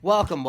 Welcome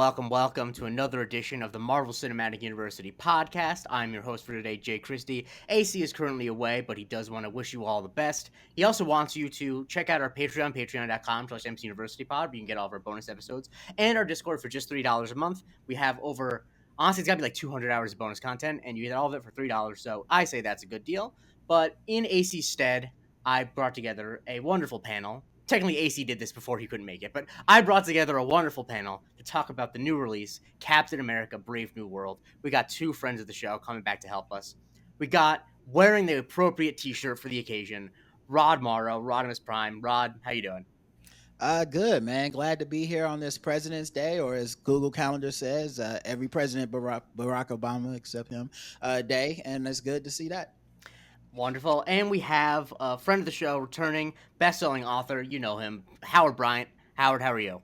to another edition of the Marvel Cinematic University podcast. I'm your host for today, Jay Christie. AC is currently away, but he does want to wish you all the best. He also wants you to check out our Patreon, patreon.com/MCUniversityPod, where you can get all of our bonus episodes, and our Discord for just $3 a month. We have honestly, it's got to be like 200 hours of bonus content, and you get all of it for $3, so I say that's a good deal. But in AC's stead, I brought together a wonderful panel. Technically, AC did this before he couldn't make it, but I brought together a wonderful panel to talk about the new release, Captain America Brave New World. We got two friends of the show coming back to help us. We got, wearing the appropriate t-shirt for the occasion, Rod Morrow, Rodimus Prime. Rod, how you doing? Good, man. Glad to be here on this President's Day, or as Google Calendar says, every President Barack Obama except him day, and it's good to see that. Wonderful. And we have a friend of the show returning, best-selling author, you know him, Howard Bryant. Howard, how are you?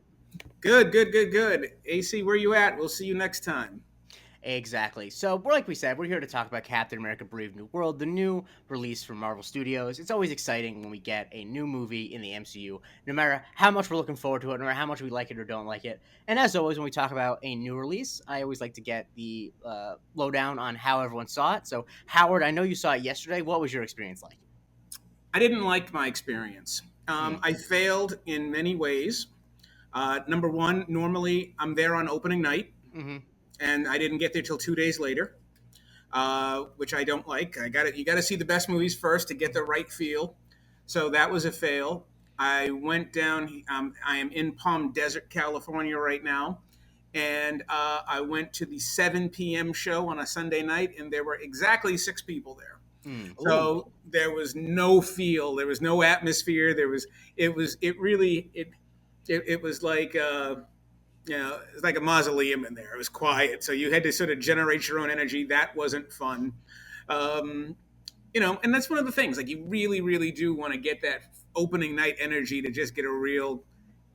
Good. AC, where you at? We'll see you next time. Exactly. So, like we said, we're here to talk about Captain America Brave New World, the new release from Marvel Studios. It's always exciting when we get a new movie in the MCU, no matter how much we're looking forward to it, no matter how much we like it or don't like it. And as always, when we talk about a new release, I always like to get the lowdown on how everyone saw it. So, Howard, I know you saw it yesterday. What was your experience like? I didn't like my experience. Mm. I failed in many ways. Number one, normally I'm there on opening night, Mm-hmm. and I didn't get there till 2 days later, which I don't like. You got to see the best movies first to get the right feel. So that was a fail. I went down. I am in Palm Desert, California right now, and I went to the 7 p.m. show on a Sunday night, and there were exactly 6 people there. Mm. Ooh, So there was no feel, there was no atmosphere. It was like it's like a mausoleum in there. It was quiet, so you had to sort of generate your own energy. That wasn't fun. Um, and that's one of the things. Like you really do want to get that opening night energy to just get a real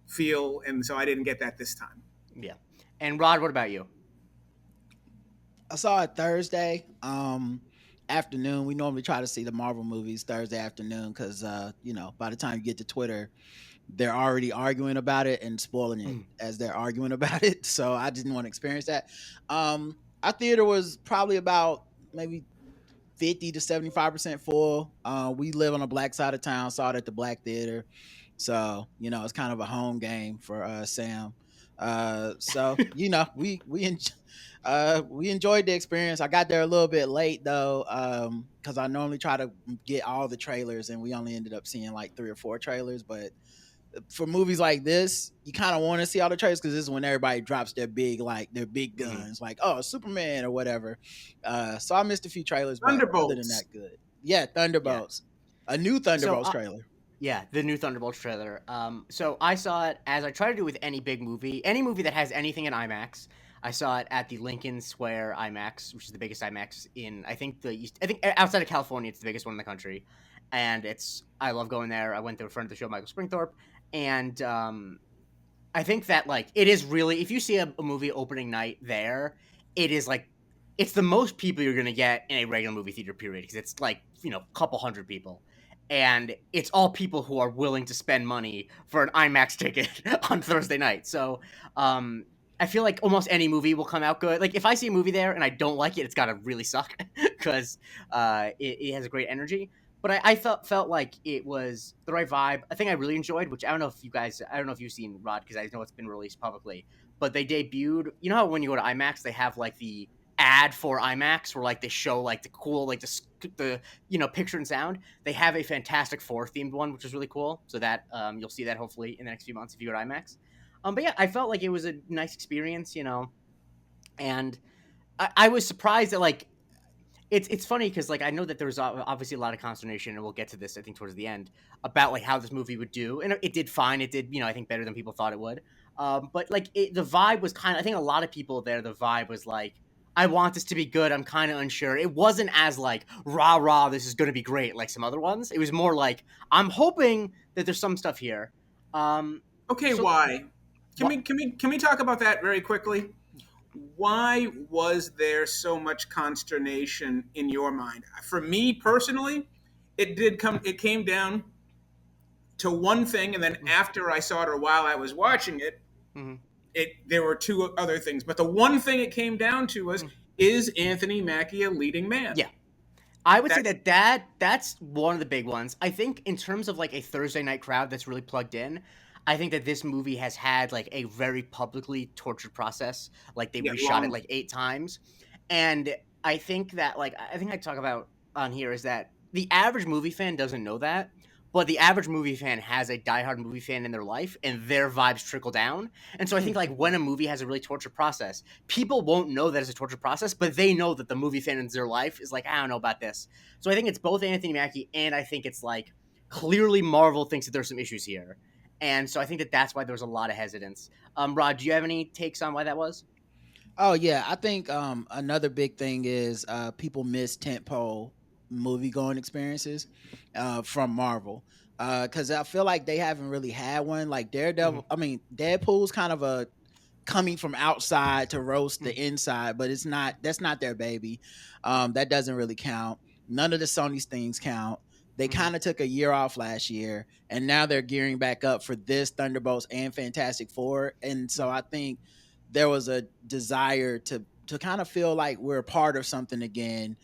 feel, and so I didn't get that this time. Yeah. And Rod, what about you? I saw it Thursday afternoon. We normally try to see the Marvel movies Thursday afternoon because by the time you get to Twitter, they're already arguing about it and spoiling it Mm. as they're arguing about it. So I didn't want to experience that. Our theater was probably about maybe 50 to 75% full. We live on a black side of town, saw it at the Black Theater. So, it's kind of a home game for Sam. We enjoyed the experience. I got there a little bit late though, because I normally try to get all the trailers, and we only ended up seeing like 3 or 4 trailers. But for movies like this, you kind of want to see all the trailers because this is when everybody drops their big Mhm. guns, like Superman or whatever. So I missed a few trailers, but other than Thunderbolts. that, good. Yeah, Yeah. Thunderbolts, a new So, Thunderbolts trailer. yeah, the new Thunderbolts trailer. So I saw it as I try to do with any movie that has anything in IMAX. I saw it at the Lincoln Square IMAX, which is the biggest IMAX in I think outside of California, it's the biggest one in the country, and I love going there. I went to a friend of the show, Michael Springthorpe, and I think that like it is really if you see a movie opening night there, it is like it's the most people you're gonna get in a regular movie theater period because it's like a couple hundred people, and it's all people who are willing to spend money for an IMAX ticket on Thursday night. So I feel like almost any movie will come out good. Like if I see a movie there and I don't like it, it's gotta really suck because it has a great energy. But I felt like it was the right vibe. I think I really enjoyed, which I don't know if you've seen Rod because I know it's been released publicly, but they debuted. You know how when you go to IMAX, they have like the ad for IMAX where like they show like the cool like the picture and sound. They have a Fantastic Four themed one, which is really cool. So that you'll see that hopefully in the next few months if you go to IMAX. But yeah, I felt like it was a nice experience, and I was surprised that like it's funny because like I know that there was obviously a lot of consternation, and we'll get to this I think towards the end about like how this movie would do, and it did fine. It did I think better than people thought it would. But like the vibe was kind of I think a lot of people there the vibe was like I want this to be good. I'm kind of unsure. It wasn't as like rah rah. This is going to be great like some other ones. It was more like I'm hoping that there's some stuff here. Um, Okay, so why? Can what? we can we can we talk about that very quickly? Why was there so much consternation in your mind? For me personally, it came down to one thing, and then after I saw it or while I was watching it, Mm-hmm. There were two other things, but the one thing it came down to was, Mm. is Anthony Mackie a leading man? Yeah. I would say That's that's one of the big ones. I think in terms of like a Thursday night crowd that's really plugged in, I think that this movie has had like a very publicly tortured process. Like they yeah, reshot it long. like 8 times, and I think that like I think I talk about on here is that the average movie fan doesn't know that, but the average movie fan has a diehard movie fan in their life, and their vibes trickle down. And so I think like when a movie has a really tortured process, people won't know that it's a torture process, but they know that the movie fan in their life is like, I don't know about this. So I think it's both Anthony Mackie and I think it's like clearly Marvel thinks that there's some issues here. And so I think that that's why there was a lot of hesitance. Rod, do you have any takes on why that was? Oh yeah, I think another big thing is people miss tentpole movie going experiences from Marvel because I feel like they haven't really had one. Like Mm-hmm. Daredevil, I mean Deadpool's kind of a coming from outside to roast the Mm-hmm. inside, but it's not that's not their baby. That doesn't really count. None of the Sony's things count. They Mm-hmm. kind of took a year off last year, and now they're gearing back up for this Thunderbolts and Fantastic Four. And so I think there was a desire to kind of feel like we're a part of something again.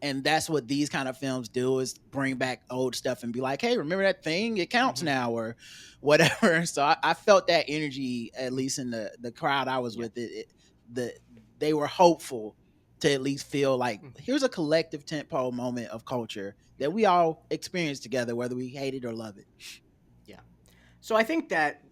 And that's what these kind of films do is bring back old stuff and be like, hey, remember that thing? It counts Mm-hmm. now, or whatever. So I felt that energy, at least in the crowd I was Yeah. with. The they were hopeful to at least feel like Mm-hmm. here's a collective tentpole moment of culture Yeah. that we all experience together, whether we hate it or love it. Yeah. So I think that,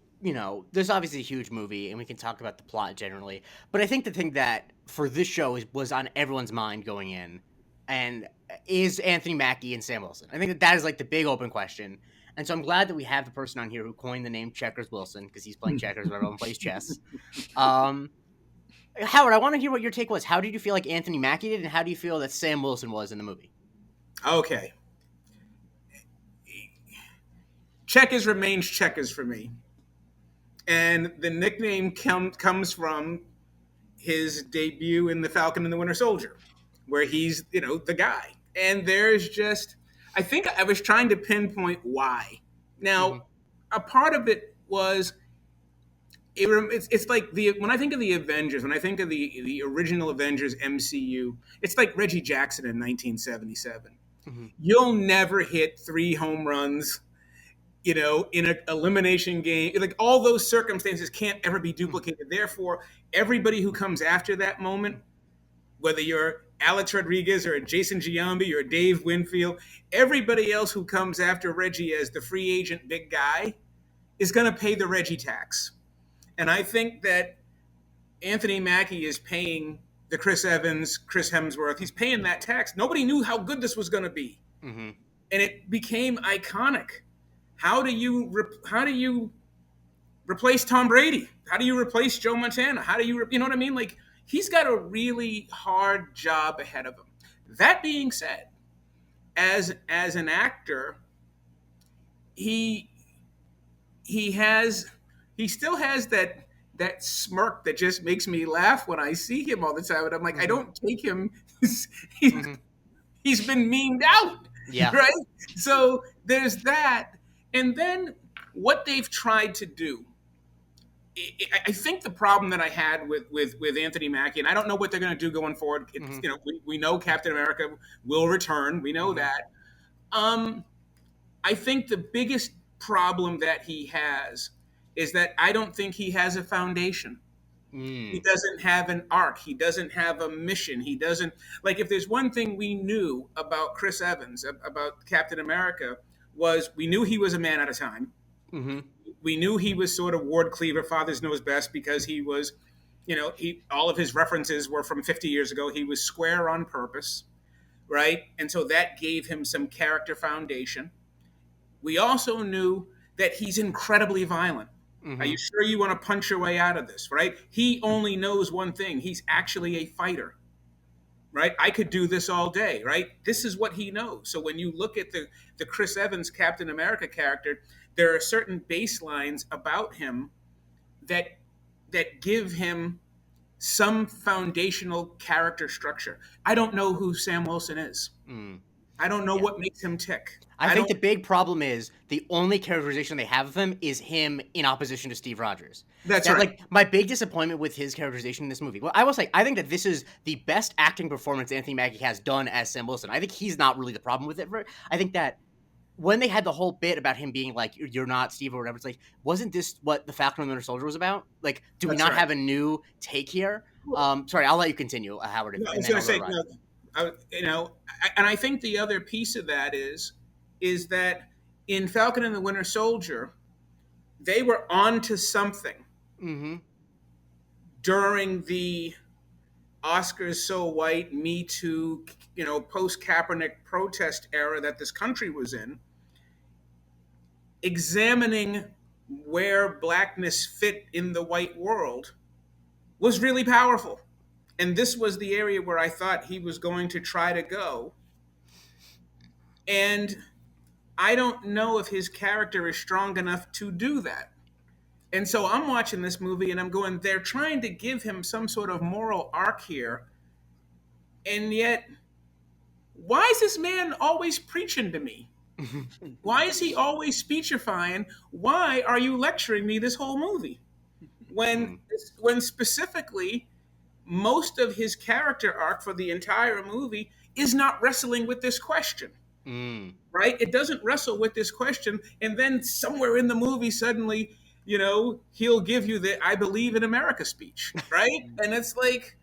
there's obviously a huge movie and we can talk about the plot generally, but I think the thing that for this show was on everyone's mind going in and is Anthony Mackie and Sam Wilson. I think that is like the big open question. And so I'm glad that we have the person on here who coined the name Checkers Wilson because he's playing checkers when everyone plays chess. Um, Howard, I want to hear what your take was. How did you feel like Anthony Mackie did and how do you feel that Sam Wilson was in the movie? Okay. Checkers remains checkers for me. And the nickname comes from his debut in The Falcon and the Winter Soldier, where he's, the guy. And there's just, I think I was trying to pinpoint why. Mm-hmm. Now, a part of it was, it's like when I think of the Avengers, when I think of the original Avengers MCU, it's like Reggie Jackson in 1977. Mm-hmm. You'll never hit 3 home runs, in an elimination game. Like all those circumstances can't ever be duplicated. Therefore, everybody who comes after that moment, whether you're Alex Rodriguez or Jason Giambi or Dave Winfield, everybody else who comes after Reggie as the free agent big guy is going to pay the Reggie tax. And I think that Anthony Mackie is paying the Chris Evans, Chris Hemsworth. He's paying that tax. Nobody knew how good this was going to be, Mm-hmm. and it became iconic. How do you replace Tom Brady? How do you replace Joe Montana? How do you know what I mean? Like he's got a really hard job ahead of him. That being said, as an actor, he he has he still has that smirk that just makes me laugh when I see him all the time. And I'm like, I Mm-hmm. don't take him. he, Mm-hmm. he's been meaned out, Yeah. right? So there's that. And then what they've tried to do, I think the problem that I had with Anthony Mackie, and I don't know what they're going to do going forward. Mm-hmm. We know Captain America will return. We know Mm-hmm. that. Um, I think the biggest problem that he has is that I don't think he has a foundation. He Mm. doesn't have an arc. He doesn't have a mission. He doesn't like if there's one thing we knew about Chris Evans, about Captain America, was we knew he was a man at a time. Mm-hmm. We knew he was sort of Ward Cleaver, Fathers Knows Best, because he was, he all of his references were from 50 years ago. He was square on purpose, right? And so that gave him some character foundation. We also knew that he's incredibly violent. Are Mm-hmm. you sure you want to punch your way out of this, right? He only knows one thing. He's actually a fighter, right? I could do this all day, right? This is what he knows. So when you look at the Chris Evans Captain America character, there are certain baselines about him that give him some foundational character structure. I don't know who Sam Wilson is. Mm. I don't know Yeah. what makes him tick. I I think don't. the big problem is the only characterization they have of him is him in opposition to Steve Rogers. That's That right. like my big disappointment with his characterization in this movie. Well, I will say I think that this is the best acting performance Anthony Mackie has done as Sam Wilson. I think he's not really the problem with it. I think that when they had the whole bit about him being like you're not Steve or whatever, it's like wasn't this what the Falcon and the Winter Soldier was about? Like, do we That's not right. have a new take here? Well, Sorry, I'll let you continue, Howard, no, I and was then going I'll to go to say, Ryan. and I think the other piece of that is that in Falcon and the Winter Soldier, they were on to something Mm-hmm. during the Oscars so white, Me Too, post Kaepernick protest era that this country was in, examining where blackness fit in the white world was really powerful. And this was the area where I thought he was going to try to go. And I don't know if his character is strong enough to do that. And so I'm watching this movie and I'm going, they're trying to give him some sort of moral arc here. And yet, why is this man always preaching to me? Why is he always speechifying? Why are you lecturing me this whole movie? When Mm. when specifically most of his character arc for the entire movie is not wrestling with this question. Mm. Right? It doesn't wrestle with this question. And then somewhere in the movie, suddenly, he'll give you the I believe in America speech. Right? And it's like,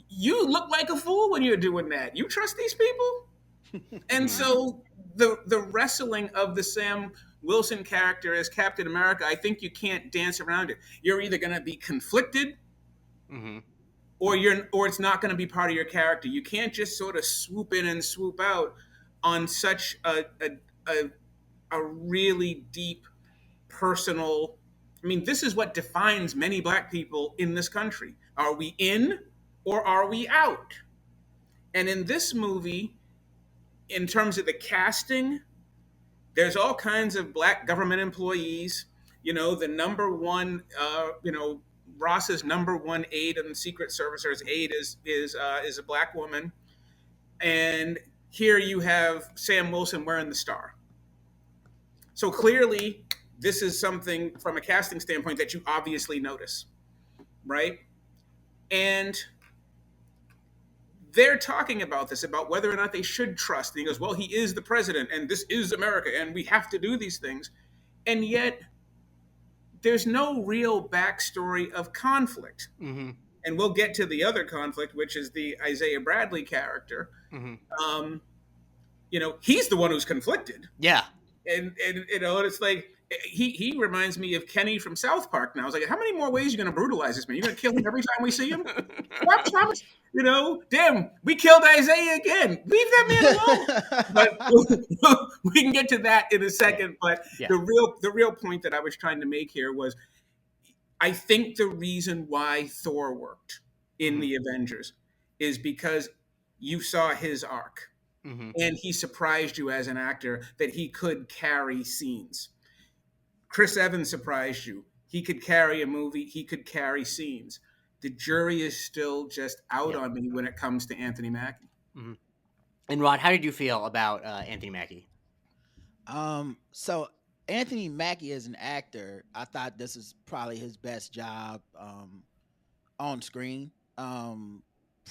you look like a fool when you're doing that. You trust these people? And Mm. so the wrestling of the Sam Wilson character as Captain America, I think you can't dance around it. You're either going to be conflicted Mm-hmm. or it's not going to be part of your character. You can't just sort of swoop in and swoop out on such a really deep personal. I mean, this is what defines many black people in this country. Are we in or are we out? And in this movie, in terms of the casting, there's all kinds of black government employees. The number one, Ross's number one aide in the Secret Service, or his aide is a black woman, and here you have Sam Wilson wearing the star. So clearly, this is something from a casting standpoint that you obviously notice, right? And they're talking about this, about whether or not they should trust. And he goes, well, he is the president, and this is America, and we have to do these things. And yet, there's no real backstory of conflict. Mm-hmm. And we'll get to the other conflict, which is the Isaiah Bradley character. Mm-hmm. He's the one who's conflicted. Yeah. And and it's like he reminds me of Kenny from South Park. Now I was like, how many more ways are you going to brutalize this man? You're going to kill him every time we see him? Stop. Damn, we killed Isaiah again. Leave that man alone. But we can get to that in a second. But Yeah. the real point that I was trying to make here was, I think the reason why Thor worked in the Avengers is because you saw his arc. Mm-hmm. And he surprised you as an actor that he could carry scenes. Chris Evans surprised you. He could carry a movie, he could carry scenes. The jury is still just out on me when it comes to Anthony Mackie. Mm-hmm. And Rod, how did you feel about Anthony Mackie? So Anthony Mackie as an actor, I thought this is probably his best job on screen.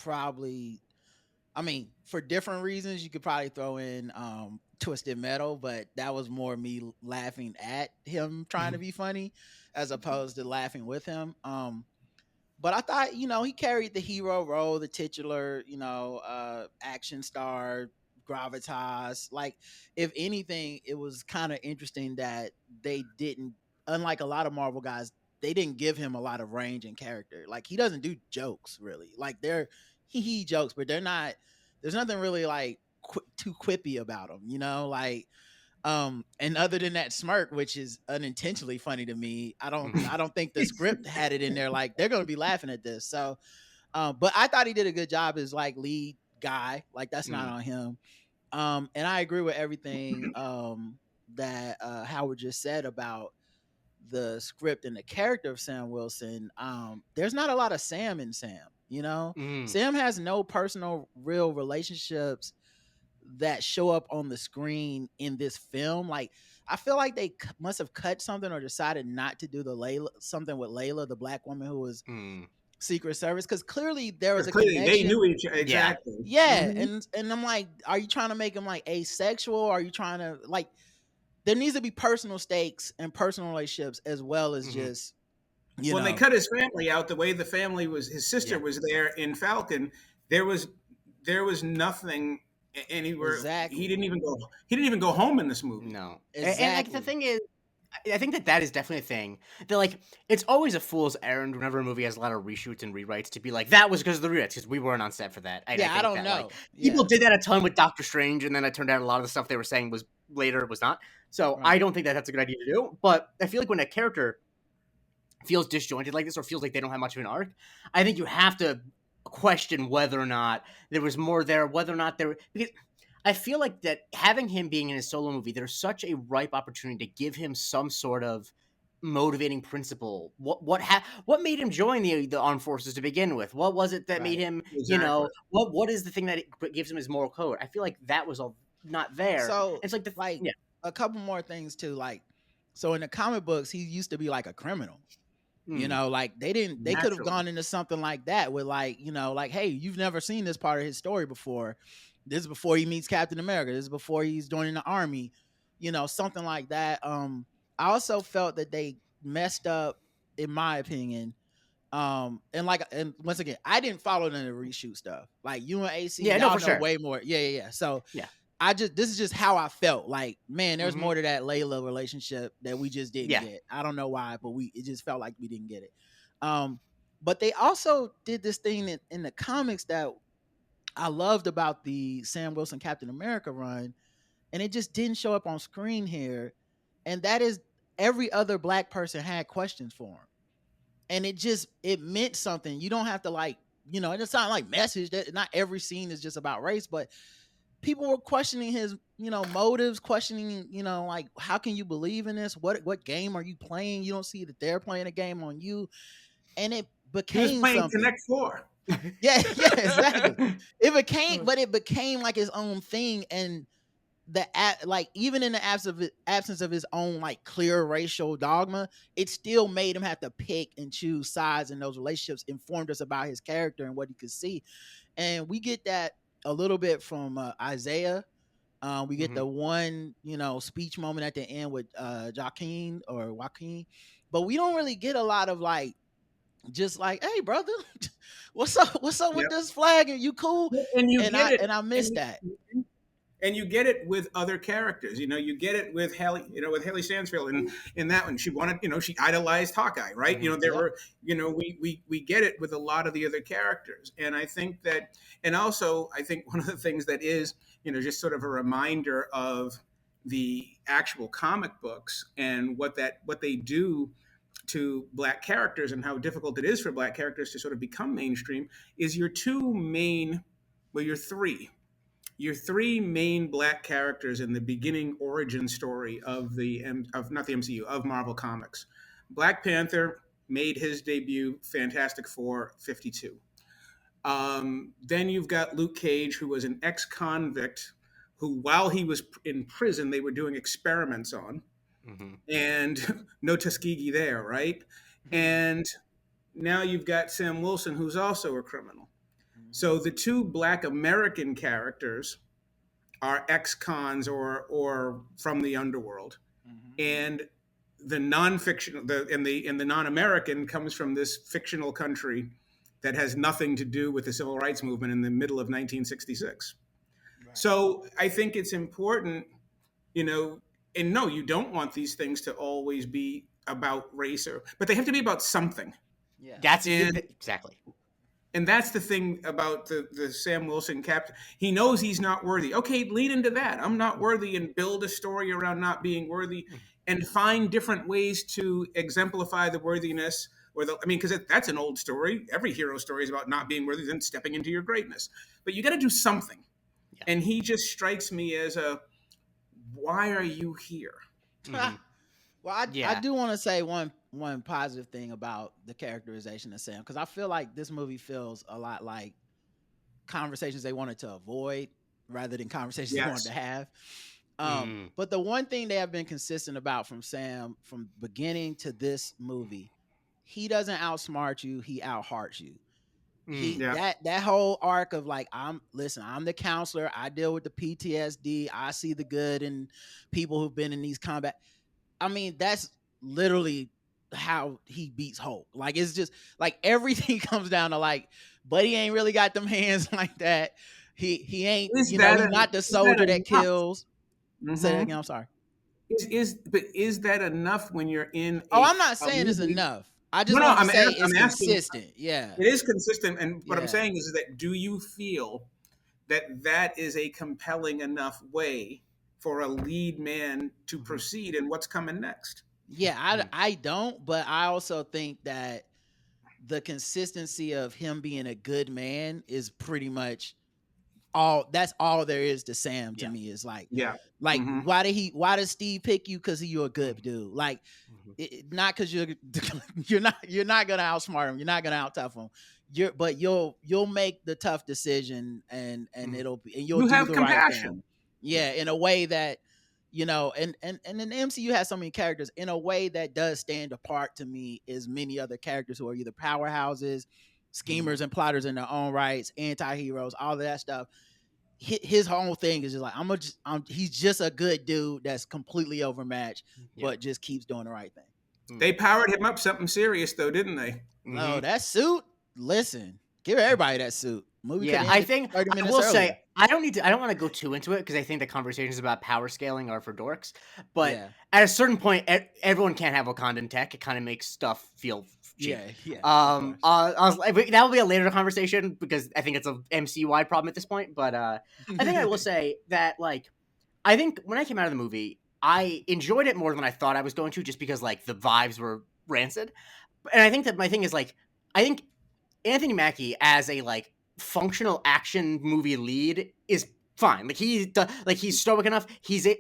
Probably, I mean, for different reasons, you could probably throw in Twisted Metal, but that was more me laughing at him trying to be funny as opposed to laughing with him. But I thought, he carried the hero role, the titular, action star, gravitas. Like, if anything, it was kind of interesting that they didn't, unlike a lot of Marvel guys, they didn't give him a lot of range and character. Like, he doesn't do jokes really. Like, they're he jokes, but they're not. There's nothing really like too quippy about him, like. And other than that smirk, which is unintentionally funny to me, I don't think the script had it in there like they're going to be laughing at this. So, but I thought he did a good job as like lead guy. Like, that's not on him. And I agree with everything that Howard just said about the script and the character of Sam Wilson. There's not a lot of Sam in Sam. Mm. Sam has no personal real relationships that show up on the screen in this film. Like, I feel like they must have cut something or decided not to do the Layla something with Layla, the black woman who was Mm. Secret Service, because clearly there was Because a clearly they connection. knew each Yeah. exactly. Yeah, Mhm. and I'm like, are you trying to make him like asexual? Are you trying to like? There needs to be personal stakes and personal relationships as well as Mhm. just you When they know cut his family out, the way the family was, his sister Yeah. was there in Falcon. There was there was nothing anywhere. exactly He didn't even go home in this movie. No. And like the exactly. thing is, I think that is definitely a thing. That like it's always a fool's errand whenever a movie has a lot of reshoots and rewrites to be like that was because of the rewrites because we weren't on set for that. And I Yeah, I think don't that like know. people Yeah, did that a ton with Doctor Strange, and then it turned out a lot of the stuff they were saying was later was not. So I right. don't think that that's a good idea to do. But I feel like when a character feels disjointed like this or feels like they don't have much of an arc, I think you have to question whether or not there was more there, whether or not there because I feel like that having him being in his solo movie, there's such a ripe opportunity to give him some sort of motivating principle. What made him join the armed forces to begin with? What was it that made Right. him, Exactly. what is the thing that gives him his moral code? I feel like that was all not there. So It's like the like yeah. a couple more things too. Like, so in the comic books, he used to be like a criminal. Hmm. Like they could have Naturally. gone into something like that with like, like, hey, you've never seen this part of his story before. This is before he meets Captain America. This is before he's joining the army, something like that. I also felt that they messed up, in my opinion. And once again, I didn't follow none of the reshoot stuff. Like you and AC, Yeah, no, y'all for know sure. way more. Yeah. So Yeah. this is just how I felt. Like, man, there's Hmm. more to that Layla relationship that we just didn't Yeah. get. I don't know why, but it just felt like we didn't get it. But they also did this thing in the comics that I loved about the Sam Wilson Captain America run, and it just didn't show up on screen here. And that is every other black person had questions for him. And it meant something. You don't have to like, it's not like message that not every scene is just about race, but people were questioning his, motives, questioning, like, how can you believe in this? What game are you playing? You don't see that they're playing a game on you. And it He was became playing something. Connect Four. Yeah, yeah, exactly. It became like his own thing. And like even in the absence of his own like clear racial dogma, it still made him have to pick and choose sides, and those relationships informed us about his character and what he could see. And we get that a little bit from Isaiah. We get Hmm. the one, speech moment at the end with Joaquin, but we don't really get a lot of like, just like, hey brother, what's up with Yep. this flag? Are you cool? And you And get I it. and I missed And that. and you get it with other characters. You get it with Haley, with Haley Stansfield, and in that one, she wanted, she idolized Hawkeye, right? Hmm. There Yep. were, we get it with a lot of the other characters, and I think that, and also I think one of the things that is, just sort of a reminder of the actual comic books and what they do to black characters and how difficult it is for black characters to sort of become mainstream is your three main black characters in the beginning origin story of of not the MCU, of Marvel Comics. Black Panther made his debut Fantastic Four 52. Then you've got Luke Cage, who was an ex-convict who, while he was in prison, they were doing experiments on, Hmm. and no Tuskegee there, right? And now you've got Sam Wilson, who's also a criminal. Mhm. So the two black American characters are ex-cons or from the underworld, Mhm. and the nonfiction the non-American comes from this fictional country that has nothing to do with the civil rights movement in the middle of 1966. Right. So I think it's important, you know, and no, you don't want these things to always be about race, but they have to be about something. Yeah. That's And exactly. that's the thing about the Sam Wilson captain. He knows he's not worthy. Okay, lean into that. I'm not worthy, and build a story around not being worthy, and find different ways to exemplify the worthiness. Because that's an old story. Every hero story is about not being worthy, then stepping into your greatness. But you got to do something. Yeah. And he just strikes me as why are you here? Hmm. Well, I Yeah. do want to say one positive thing about the characterization of Sam, because I feel like this movie feels a lot like conversations they wanted to avoid, rather than conversations he wanted Yes. to have. Mm. But the one thing they have been consistent about from Sam from beginning to this movie, he doesn't outsmart you, he outhearts you. He Yeah. that whole arc of like, I'm the counselor, I deal with the PTSD, I see the good in people who've been in these combat. I mean, that's literally how he beats Hulk. Like, it's just like everything comes down to like, Buddy ain't really got them hands like that. He ain't, Is that he's not the is that soldier that enough? kills. Say that Mm-hmm. again. I'm sorry. Is that enough when you're in Oh, I'm not a saying it's movie? enough. I No, just no. want to say it's I'm asking. consistent. Yeah. It is consistent, and what I'm Yeah. saying is that do you feel that that is a compelling enough way for a lead man to proceed in what's coming next? Yeah, I don't, but I also think that the consistency of him being a good man is pretty much that's all there is to Sam to Yeah. me. Is like Yeah. like Mm-hmm. why does Steve pick you? Because you're a good dude. Like, not because you're not gonna outsmart him, you're not gonna out tough him, but you'll make the tough decision, and you'll You do have the right thing. compassion. Yeah, in a way that, and in the MCU has so many characters in a way that does stand apart to me is many other characters who are either powerhouses, schemers and plotters in their own rights, anti-heroes, all of that stuff. His whole thing is just like, he's just a good dude that's completely overmatched, but just keeps doing the right thing. They powered him up something serious, though, didn't they? Oh, that suit! Listen, give everybody that suit. Movie could Yeah, have I ended think 30 I minutes will earlier. say I don't want to go too into it because I think the conversations about power scaling are for dorks. But Yeah. at a certain point, everyone can't have Wakandan tech. It kind of makes stuff feel cheap. Yeah. Of course. I was like, that will be a later conversation because I think it's a MCU wide problem at this point. But I think I will say that, like, I think when I came out of the movie, I enjoyed it more than I thought I was going to, just because like the vibes were rancid. And I think that my thing is like, I think Anthony Mackie as a like functional action movie lead is fine. Like he's stoic enough.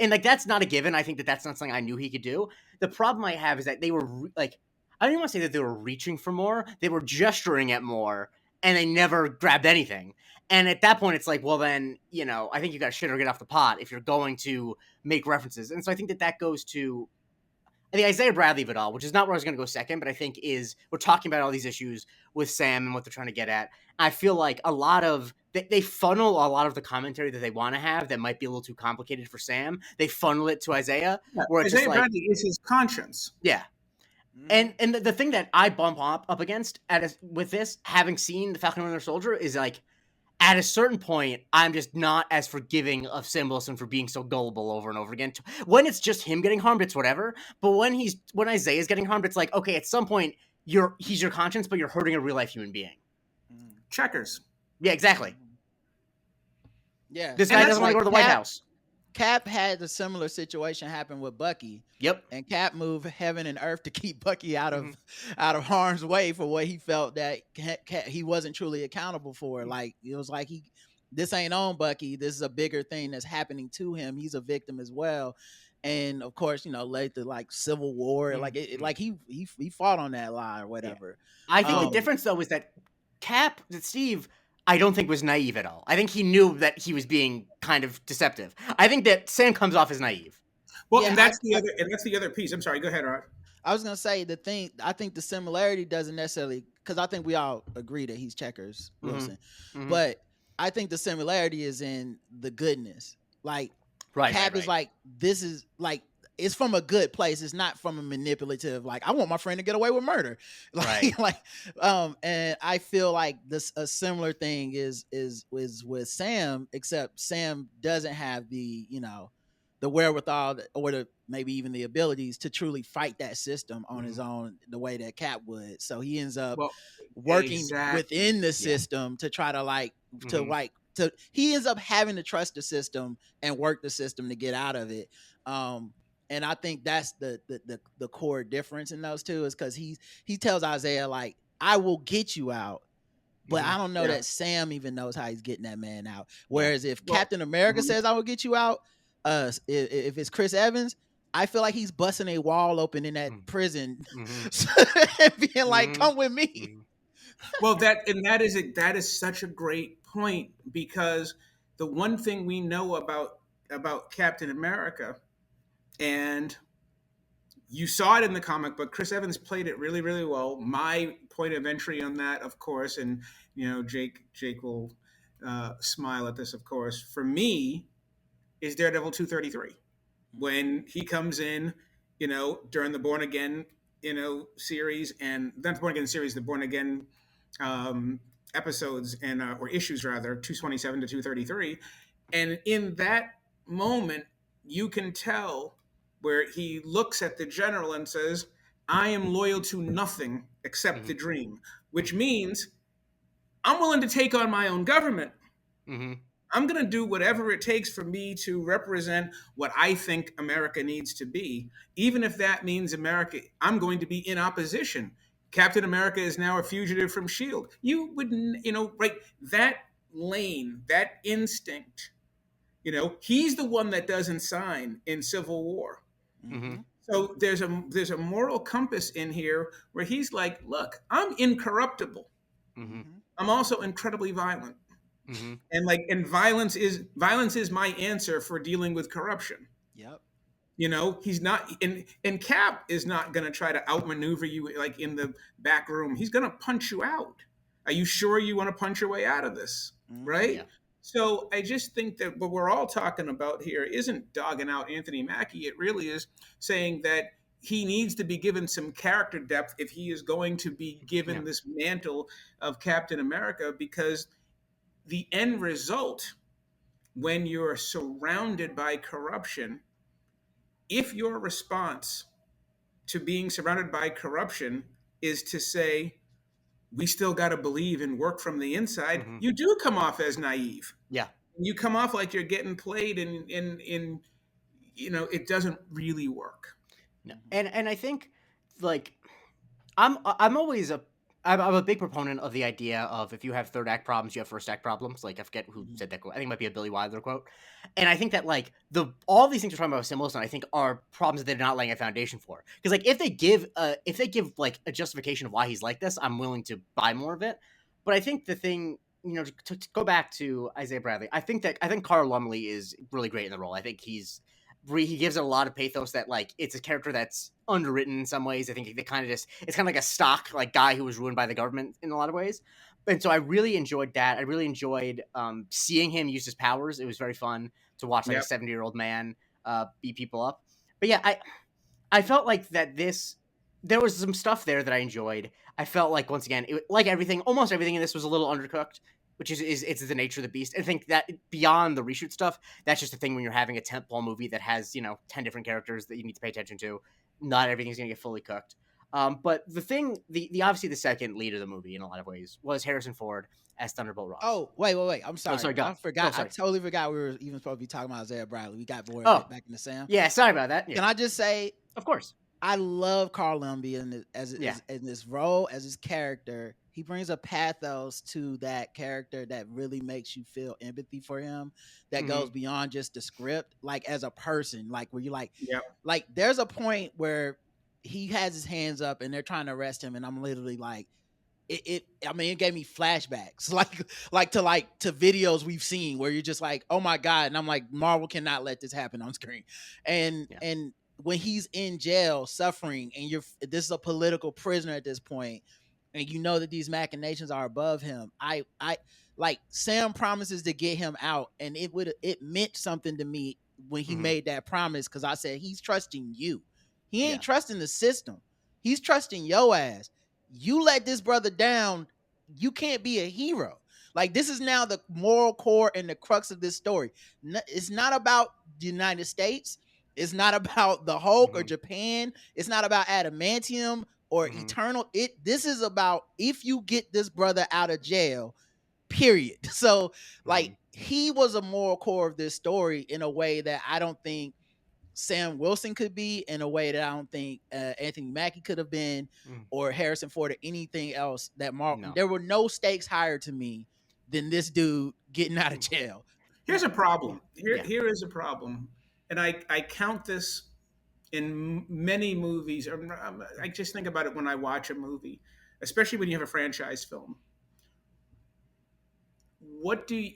And like that's not a given. I think that that's not something I knew he could do. The problem I have is that they were like, I don't even want to say that they were reaching for more. They were gesturing at more, and they never grabbed anything. And at that point, it's like, well, then I think you got to shit or get off the pot if you're going to make references. And so I think that goes to the Isaiah Bradley of it all, which is not where I was going to go second, but I think we're talking about all these issues with Sam and what they're trying to get at. I feel like a lot of they funnel a lot of the commentary that they want to have that might be a little too complicated for Sam. They funnel it to Isaiah, where it's Isaiah just like, Bradley is his conscience. yeah. And the thing that I bump up against with this, having seen the Falcon and Winter Soldier, is like, at a certain point, I'm just not as forgiving of Sam Wilson for being so gullible over and over again. When it's just him getting harmed, it's whatever. But when Isaiah's getting harmed, it's like, okay, at some point, he's your conscience, but you're hurting a real life human being. Checkers. Yeah, exactly. Yeah. This guy doesn't want to go to the White House. Cap had a similar situation happen with Bucky. Yep. And Cap moved heaven and earth to keep Bucky out of harm's way for what he felt that he wasn't truly accountable for. Like, it was like, this ain't on Bucky. This is a bigger thing that's happening to him. He's a victim as well. And of course, led to like civil war. Like he fought on that lie or whatever. Yeah. I think the difference though is that Steve, I don't think was naive at all. I think he knew that he was being kind of deceptive. I think that Sam comes off as naive. Well, and that's the other piece. I'm sorry. Go ahead, Rod. I was gonna say I think the similarity doesn't necessarily, because I think we all agree that he's Checkers Wilson, but I think the similarity is in the goodness. Like, Cap is like, this is like, it's from a good place. It's not from a manipulative, like, I want my friend to get away with murder. And I feel like a similar thing is with Sam, except Sam doesn't have the wherewithal or maybe even the abilities to truly fight that system on his own the way that Cap would. So he ends up working within the system to try to he ends up having to trust the system and work the system to get out of it. And I think that's the core difference in those two, is because he tells Isaiah, like, I will get you out. But I don't know that Sam even knows how he's getting that man out. Whereas if Captain America says, I will get you out, if it's Chris Evans, I feel like he's busting a wall open in that prison and being like, come with me. Well, that is such a great point, because the one thing we know about Captain America, and you saw it in the comic book. Chris Evans played it really, really well. My point of entry on that, of course, and Jake will smile at this, of course. For me, is Daredevil 233 when he comes in, during the Born Again, series, and not the Born Again series, the Born Again um, episodes and or issues rather, 227 to 233, and in that moment, you can tell where he looks at the general and says, "I am loyal to nothing except Mm-hmm. the dream," which means I'm willing to take on my own government. Mm-hmm. I'm going to do whatever it takes for me to represent what I think America needs to be, even if that means America, I'm going to be in opposition. Captain America is now a fugitive from S.H.I.E.L.D. You wouldn't, right? That lane, that instinct, he's the one that doesn't sign in Civil War. Mm-hmm. Mm-hmm. So there's a moral compass in here where he's like, look, I'm incorruptible. Mm-hmm. Mm-hmm. I'm also incredibly violent. Mm-hmm. And violence is my answer for dealing with corruption. Yep. He's not, and Cap is not going to try to outmaneuver you like in the back room. He's going to punch you out. Are you sure you want to punch your way out of this? Mm-hmm. Right? Yeah. So I just think that what we're all talking about here isn't dogging out Anthony Mackie. It really is saying that he needs to be given some character depth if he is going to be Yeah. given this mantle of Captain America, because the end result, when you're surrounded by corruption, if your response to being surrounded by corruption is to say, we still got to believe and work from the inside, Mm-hmm. you do come off as naive. Yeah. You come off like you're getting played, and it doesn't really work. No. Mm-hmm. And I think like I'm always I'm a big proponent of the idea of if you have third act problems, you have first act problems. Like I forget who Mm-hmm. said that quote. I think it might be a Billy Wilder quote. And I think that like all these things we're talking about with symbols, and I think are problems that they're not laying a foundation for. Because like if they give like a justification of why he's like this, I'm willing to buy more of it. But I think the thing, to go back to Isaiah Bradley, I think Carl Lumley is really great in the role. I think he gives it a lot of pathos that like it's a character that's underwritten in some ways. I think they kind of just it's kind of like a stock like guy who was ruined by the government in a lot of ways. And so I really enjoyed that. I really enjoyed seeing him use his powers. It was very fun to watch like a Yep. 70-year-old man beat people up. But yeah, I felt like that there was some stuff there that I enjoyed. I felt like once again, like everything, almost everything in this was a little undercooked, which is it's the nature of the beast. I think that beyond the reshoot stuff, that's just a thing when you're having a tentpole movie that has 10 different characters that you need to pay attention to. Not everything's gonna get fully cooked. But the thing, the obviously the second lead of the movie in a lot of ways was Harrison Ford as Thunderbolt Ross. Oh, wait. I'm sorry. sorry, go I on. forgot. Oh, sorry. I totally forgot we were even supposed to be talking about Isaiah Bradley. We got bored Oh, back into Sam. yeah, sorry about that. Can Yeah, I just say, of course. I love Carl Lumbly Yeah. in this role as his character. He brings a pathos to that character that really makes you feel empathy for him. That goes beyond just the script, like as a person, like where you Yep. like there's a point where he has his hands up and they're trying to arrest him, and I'm literally like, it gave me flashbacks to videos we've seen where you're just like, oh my god, and I'm like, Marvel cannot let this happen on screen. And Yeah. and when he's in jail suffering, and this is a political prisoner at this point, and you know that these machinations are above him, I like Sam promises to get him out, and it meant something to me when he made that promise, because I said, he's trusting you. He ain't trusting the system. He's trusting your ass. You let this brother down, you can't be a hero. Like, this is now the moral core and the crux of this story. It's not about the United States. It's not about the Hulk or Japan. It's not about adamantium or eternal. This is about, if you get this brother out of jail, period. So like, he was a moral core of this story in a way that I don't think Sam Wilson could be, in a way that I don't think Anthony Mackie could have been, or Harrison Ford, or anything else that No. there were no stakes higher to me than this dude getting out of jail. Here's a problem. Yeah. Here is a problem, and I count this in many movies. I just think about it when I watch a movie, especially when you have a franchise film. What do you,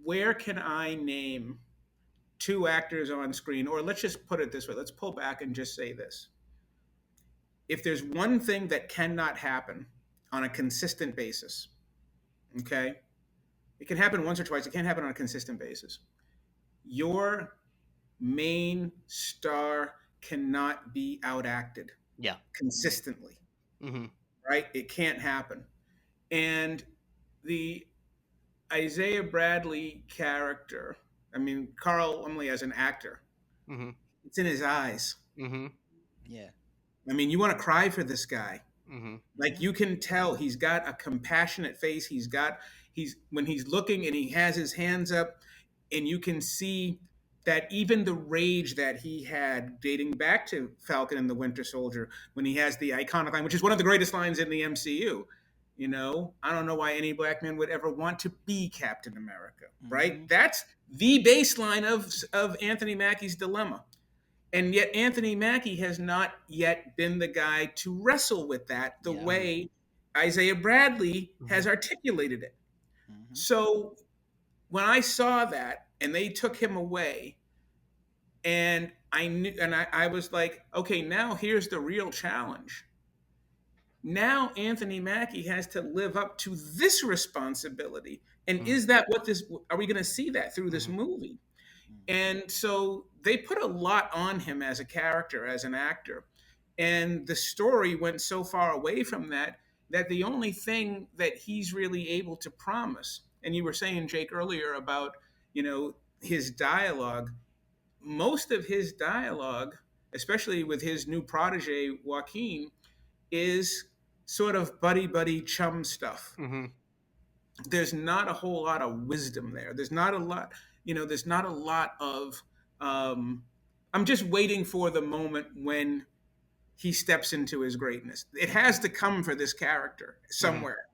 where can I name two actors on screen, or let's just put it this way, let's pull back and just say this. If there's one thing that cannot happen on a consistent basis, okay, it can happen once or twice, it can't happen on a consistent basis. Your main star cannot be outacted Yeah. consistently, Mm-hmm. right? It can't happen. And the Isaiah Bradley character, I mean, Carl Lumley as an actor, Mm-hmm. it's in his eyes. Mm-hmm. Yeah. I mean, you want to cry for this guy. Mm-hmm. Like, Mhm. you can tell he's got a compassionate face. He's when he's looking and he has his hands up, and you can see that even the rage that he had dating back to Falcon and the Winter Soldier, when he has the iconic line, which is one of the greatest lines in the MCU. I don't know why any black man would ever want to be Captain America, right? Mhm. That's the baseline of Anthony Mackie's dilemma. And yet Anthony Mackie has not yet been the guy to wrestle with that the Yeah. Mm-hmm. way Isaiah Bradley Mm-hmm. has articulated it. Mhm. So when I saw that and they took him away, and I was like, okay, now here's the real challenge. Now Anthony Mackie has to live up to this responsibility. And Mm-hmm. is that what this are we going to see that through this Mm-hmm. movie? Mhm. And so they put a lot on him as a character, as an actor. And the story went so far away from that that the only thing that he's really able to promise, and you were saying, Jake, earlier about, his dialogue, most of his dialogue, especially with his new protege, Joaquin, is sort of buddy buddy chum stuff. Mm-hmm. There's not a whole lot of wisdom there. There's not a lot of um I'm just waiting for the moment when he steps into his greatness. It has to come for this character Mm-hmm. somewhere.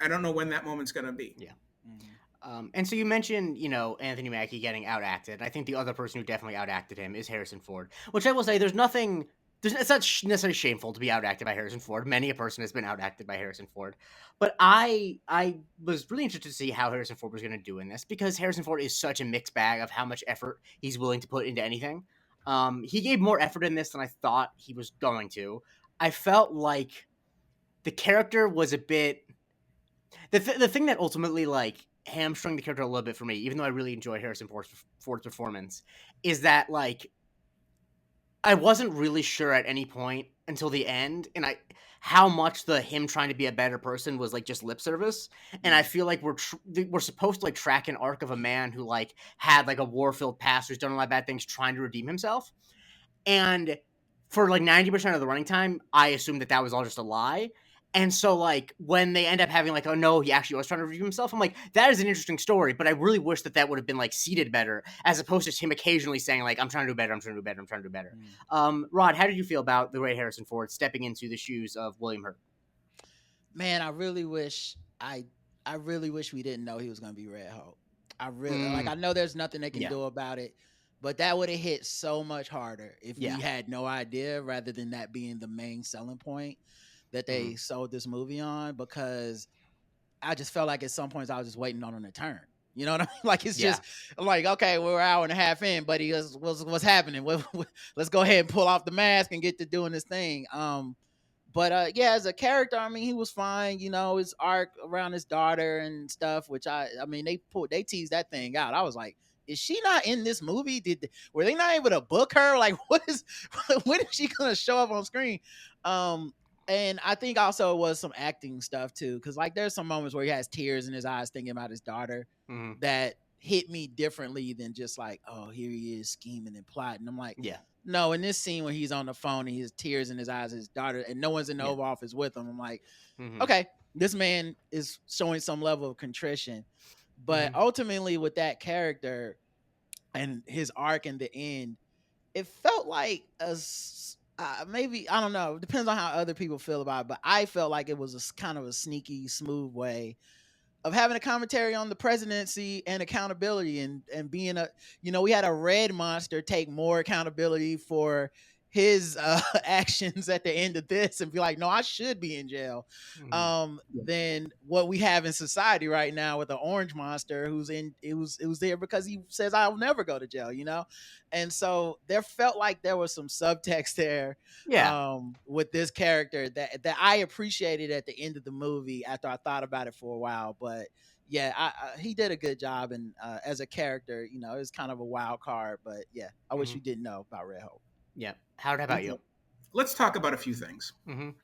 I don't know when that moment's going to be. Yeah. Mhm. And so you mentioned, Anthony Mackie getting outacted. I think the other person who definitely outacted him is Harrison Ford, which I will say there's nothing. It's not necessarily shameful to be outacted by Harrison Ford. Many a person has been outacted by Harrison Ford, but I was really interested to see how Harrison Ford was going to do in this because Harrison Ford is such a mixed bag of how much effort he's willing to put into anything. He gave more effort in this than I thought he was going to. I felt like the character was a bit the thing that ultimately hamstrung the character a little bit for me, even though I really enjoy Ford's performance, is that I wasn't really sure at any point until the end, and how much the him trying to be a better person was just lip service, and I Mm. feel like we're supposed to track an arc of a man who had a war filled past, who's done a lot of bad things, trying to redeem himself, and for 90% of the running time, I assumed that was all just a lie. And so when they end up having oh no, he actually was trying to redeem himself, I'm like, that is an interesting story, but I really wish that would have been seated better, as opposed to him occasionally saying I'm trying to do better, I'm trying to do better, I'm trying to do better. Mm. Rod, how did you feel about the great Harrison Ford stepping into the shoes of William Hurt? Man, I really wish we didn't know he was gonna be Red Hulk. I really I know there's nothing they can Yeah. do about it, but that would have hit so much harder if Yeah. we had no idea, rather than that being the main selling point that they sold this movie on. Because I just felt like at some points I was just waiting on him to turn. You know what I mean? It's Yeah. just okay, we're an hour and a half in, buddy. What's happening? Let's go ahead and pull off the mask and get to doing this thing. But yeah, as a character, I mean, he was fine. His arc around his daughter and stuff, which I mean, they teased that thing out. I was like, is she not in this movie? Were they not able to book her? When is she gonna show up on screen? And I think also it was some acting stuff too, because there's some moments where he has tears in his eyes thinking about his daughter that hit me differently than just oh, here he is scheming and plotting. I'm like, Yeah. no, in this scene when he's on the phone and his tears in his eyes, his daughter, and no one's in the Yeah. Oval Office with him, I'm like, Mhm. okay, this man is showing some level of contrition. But ultimately, with that character and his arc in the end, it felt like maybe, I don't know, it depends on how other people feel about it, but I felt like it was a kind of a sneaky, smooth way of having a commentary on the presidency and accountability, and being we had a red monster take more accountability for his actions at the end of this and be like, no, I should be in jail, Mhm. than what we have in society right now with the orange monster who's there because he says I'll never go to jail, you know? And so there felt like there was some subtext there Yeah. with this character that I appreciated at the end of the movie after I thought about it for a while. But yeah, he did a good job, and as a character, you know, it's kind of a wild card. But yeah, I wish Mhm. you didn't know about Red Hope. Yeah. How about you? Okay. Let's talk about a few things. Mhm.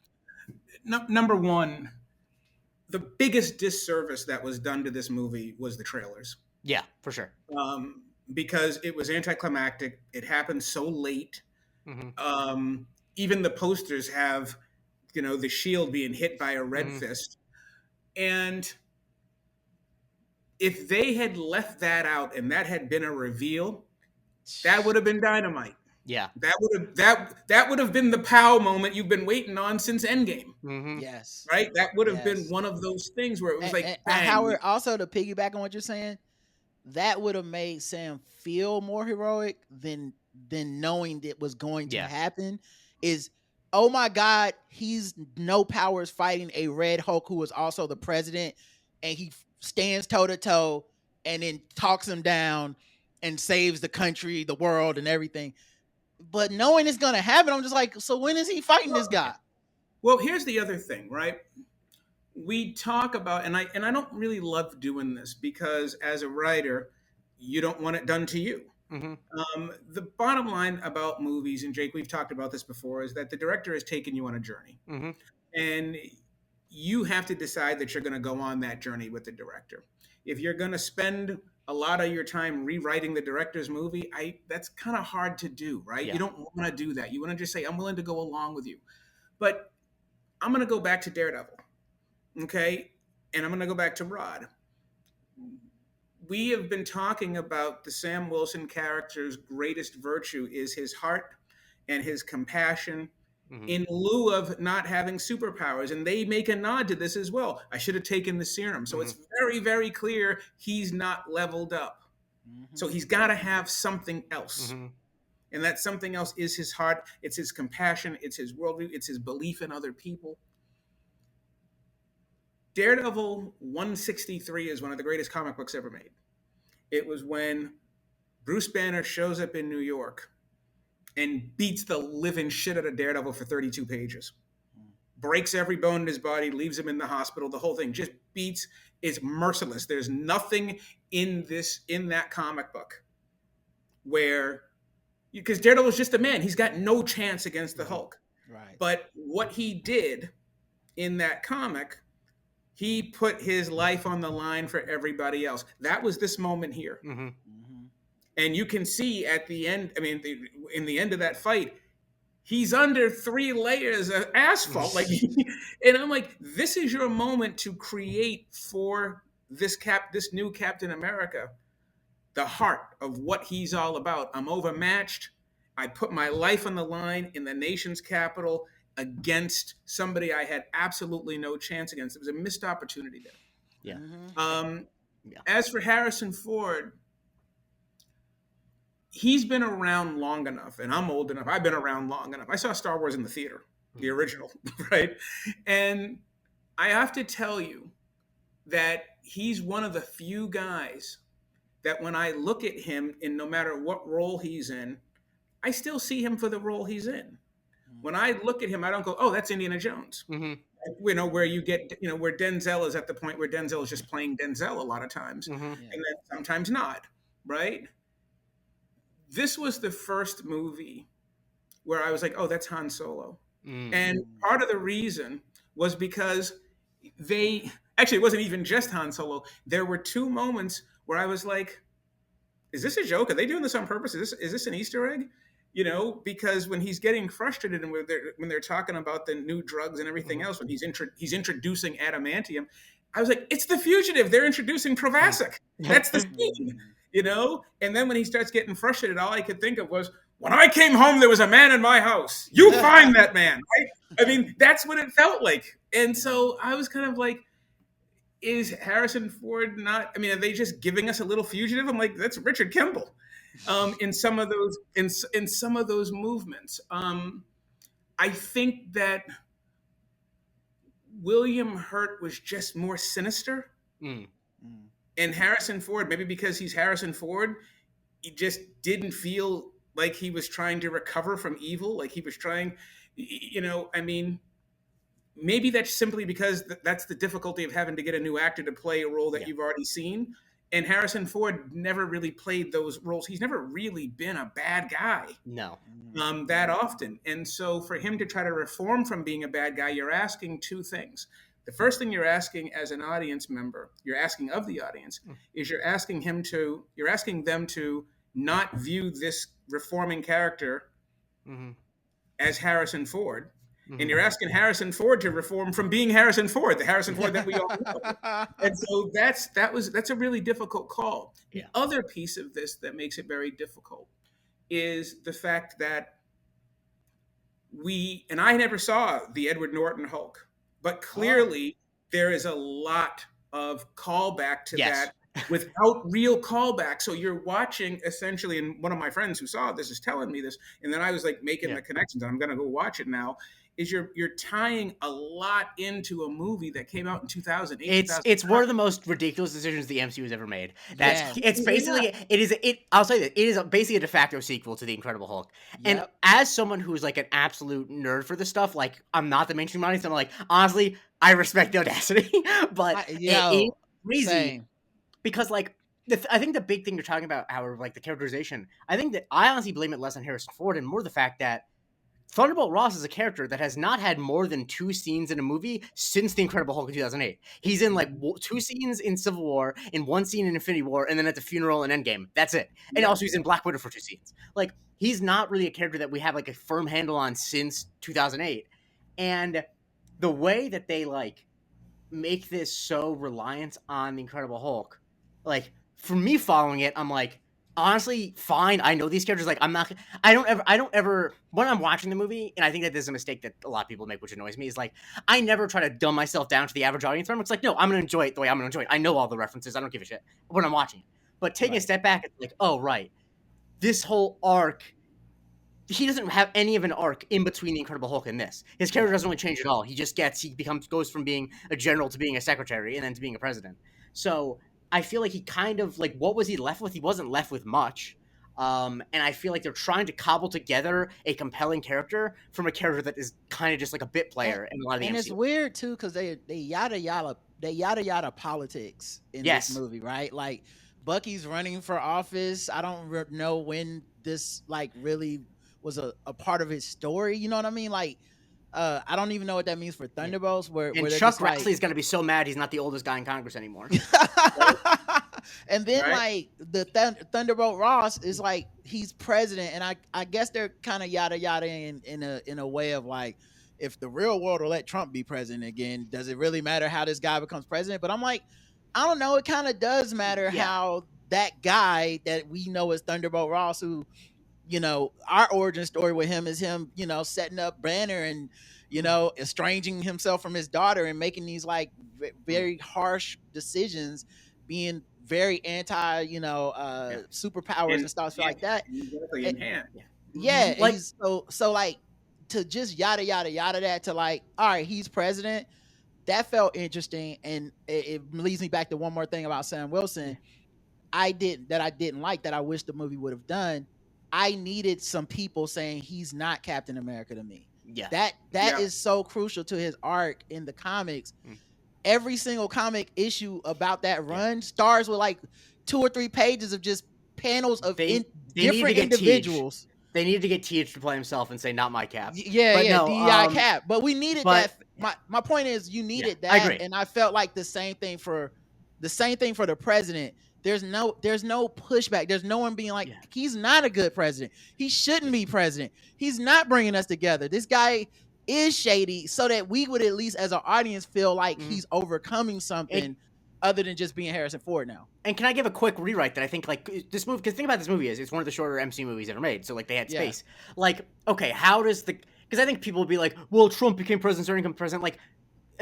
Number one, the biggest disservice that was done to this movie was the trailers. Yeah, for sure. Because it was anticlimactic. It happened so late. Mhm. Um, Even the posters have, the shield being hit by a red Mhm. fist. And if they had left that out and that had been a reveal, that would have been dynamite. Yeah. That would have been the pow moment you've been waiting on since Endgame, Mhm. Yes, right? That would have been yes. one of those things where it was like And bang. Howard, also to piggyback on what you're saying, that would have made Sam feel more heroic than knowing that was going to Yeah. happen. Is, oh my God, he's no powers fighting a Red Hulk who is also the president, and he stands toe to toe and then talks him down and saves the country, the world, and everything. But knowing it's gonna happen, I'm just like, so when is he fighting this guy? Well, here's the other thing, right? We talk about, and I don't really love doing this because as a writer, you don't want it done to you. Mhm. The bottom line about movies, and Jake, we've talked about this before, is that the director has taken you on a journey, Mhm. and you have to decide that you're going to go on that journey with the director. If you're going to spend a lot of your time rewriting the director's movie, that's kind of hard to do, right? Yeah. You don't want to do that. You want to just say, I'm willing to go along with you. But I'm going to go back to Daredevil, okay? And I'm going to go back to Rod. We have been talking about the Sam Wilson character's greatest virtue is his heart and his compassion Mhm. in lieu of not having superpowers. And they make a nod to this as well. I should have taken the serum. So it's Mhm. very, very clear he's not leveled up. So he's got to have something else. Mhm. And that something else is his heart, it's his compassion, it's his worldview, it's his belief in other people. Daredevil 163 is one of the greatest comic books ever made. It was when Bruce Banner shows up in New York and beats the living shit out of Daredevil for 32 pages. Breaks every bone in his body, leaves him in the hospital. The whole thing just beats, is merciless. There's nothing in that comic book where, because Daredevil's just a man. He's got no chance against the Hulk. Right. But what he did in that comic, he put his life on the line for everybody else. That was this moment here. Mhm. And you can see at the end, in the end of that fight, he's under 3 layers of asphalt. And I'm like, this is your moment to create for this new Captain America, the heart of what he's all about. I'm overmatched. I put my life on the line in the nation's capital against somebody I had absolutely no chance against. It was a missed opportunity there. Yeah. Yeah. As for Harrison Ford, he's been around long enough, and I'm old enough. I've been around long enough. I saw Star Wars in the theater, the original, right? And I have to tell you that he's one of the few guys that when I look at him, in no matter what role he's in, I still see him for the role he's in. When I look at him, I don't go, oh, that's Indiana Jones. Mhm. Where you get, where Denzel is at the point where Denzel is just playing Denzel a lot of times, Mhm. and then sometimes not, right? This was the first movie where I was like, oh, that's Han Solo. Mm. And part of the reason was because it wasn't even just Han Solo. There were 2 moments where I was like, is this a joke? Are they doing this on purpose? Is this an Easter egg? Because when he's getting frustrated and when they're talking about the new drugs and everything else, when he's introducing adamantium, I was like, it's the fugitive. They're introducing Provasic. That's the scene, And then when he starts getting frustrated, all I could think of was, when I came home, there was a man in my house. You find that man, right? That's what it felt like. And so I was kind of like, is Harrison Ford not? Are they just giving us a little fugitive? I'm like, that's Richard Kimball in some of those in some of those movements. I think that William Hurt was just more sinister, Mm. Mm. and Harrison Ford, maybe because he's Harrison Ford, he just didn't feel like he was trying to recover from evil, like he was trying, I mean, maybe that's simply because that's the difficulty of having to get a new actor to play a role that Yeah. you've already seen. And Harrison Ford never really played those roles. He's never really been a bad guy No. that often. And so for him to try to reform from being a bad guy, you're asking two things. The first thing you're asking as an audience member, you're asking of the audience, is you're asking them to not view this reforming character Mm-hmm. as Harrison Ford. And Mm-hmm. you're asking Harrison Ford to reform from being Harrison Ford, the Harrison Ford that we all know. And so that's a really difficult call. The Yeah. other piece of this that makes it very difficult is the fact that I never saw the Edward Norton Hulk, but clearly there is a lot of callback to Yes. that without real callback. So you're watching essentially, and one of my friends who saw this is telling me this, and then I was like making the connections, and I'm going to go watch it now. Is you're tying a lot into a movie that came out in 2008. It's one of the most ridiculous decisions the MCU has ever made. Yes. It's basically I'll say that it is basically a de facto sequel to the Incredible Hulk. And Yep. as someone who's like an absolute nerd for this stuff, like I'm not the mainstream audience, I'm like honestly I respect the audacity, but it is crazy same. because like I think the big thing you're talking about, however, like the characterization, I think that I honestly blame it less on Harrison Ford and more the fact that Thunderbolt Ross is a character that has not had more than 2 scenes in a movie since The Incredible Hulk in 2008. He's in like 2 scenes in Civil War, in 1 scene in Infinity War, and then at the funeral and Endgame. That's it. And also he's in Black Widow for 2 scenes. Like, he's not really a character that we have like a firm handle on since 2008. And the way that they like make this so reliant on The Incredible Hulk, like for me following it, I'm like, honestly, fine. I know these characters. Like, I don't ever, when I'm watching the movie, and I think that this is a mistake that a lot of people make, which annoys me, is like, I never try to dumb myself down to the average audience member. It's like, no, I'm going to enjoy it the way I'm going to enjoy it. I know all the references. I don't give a shit when I'm watching it. But taking a step back, it's like, oh, right. This whole arc, he doesn't have any of an arc in between the Incredible Hulk and this. His character doesn't really change at all. He goes from being a general to being a secretary and then to being a president. So I feel like he kind of like, what was he left with? He wasn't left with much. And I feel like they're trying to cobble together a compelling character from a character that is kind of just like a bit player in a lot of the And MCU. it's weird too because they yada yada politics in this movie, right? Like Bucky's running for office. I don't know when this like really was a part of his story. You know what I mean? Like I don't even know what that means for Thunderbolts. Where Chuck Grassley is going to be so mad he's not the oldest guy in Congress anymore. And then like the Thunderbolt Ross is like he's president, and I guess they're kind of yada yada in a way of like, if the real world will let Trump be president again, does it really matter how this guy becomes president? But I'm like, I don't know. It kind of does matter how that guy that we know as Thunderbolt Ross, who, you know, our origin story with him is him, you know, setting up Banner and, you know, estranging himself from his daughter and making these like very harsh decisions, being very anti, you know, superpowers and stuff like that. Exactly, in hand. Yeah, like, so like to just yada yada yada that to like, all right, he's president. That felt interesting, and it leads me back to one more thing about Sam Wilson. I didn't like that I wish the movie would have done. I needed some people saying he's not Captain America to me. Yeah. That is so crucial to his arc in the comics. Every single comic issue about that run starts with like 2 or 3 pages of just panels of different individuals. They needed to get Teach to play himself and say, "Not my Cap." DEI Cap. But we needed that. My point is, you needed that, I agree. and I felt like the same thing for the president. There's no pushback. There's no one being like, he's not a good president. He shouldn't be president. He's not bringing us together. This guy is shady, so that we would at least as an audience feel like he's overcoming something other than just being Harrison Ford now. And can I give a quick rewrite that I think like this movie, because the thing about this movie is it's one of the shorter MCU movies ever made, so like they had space. Like, okay, how does because I think people will be like, well, Trump became president, starting to become president. Like,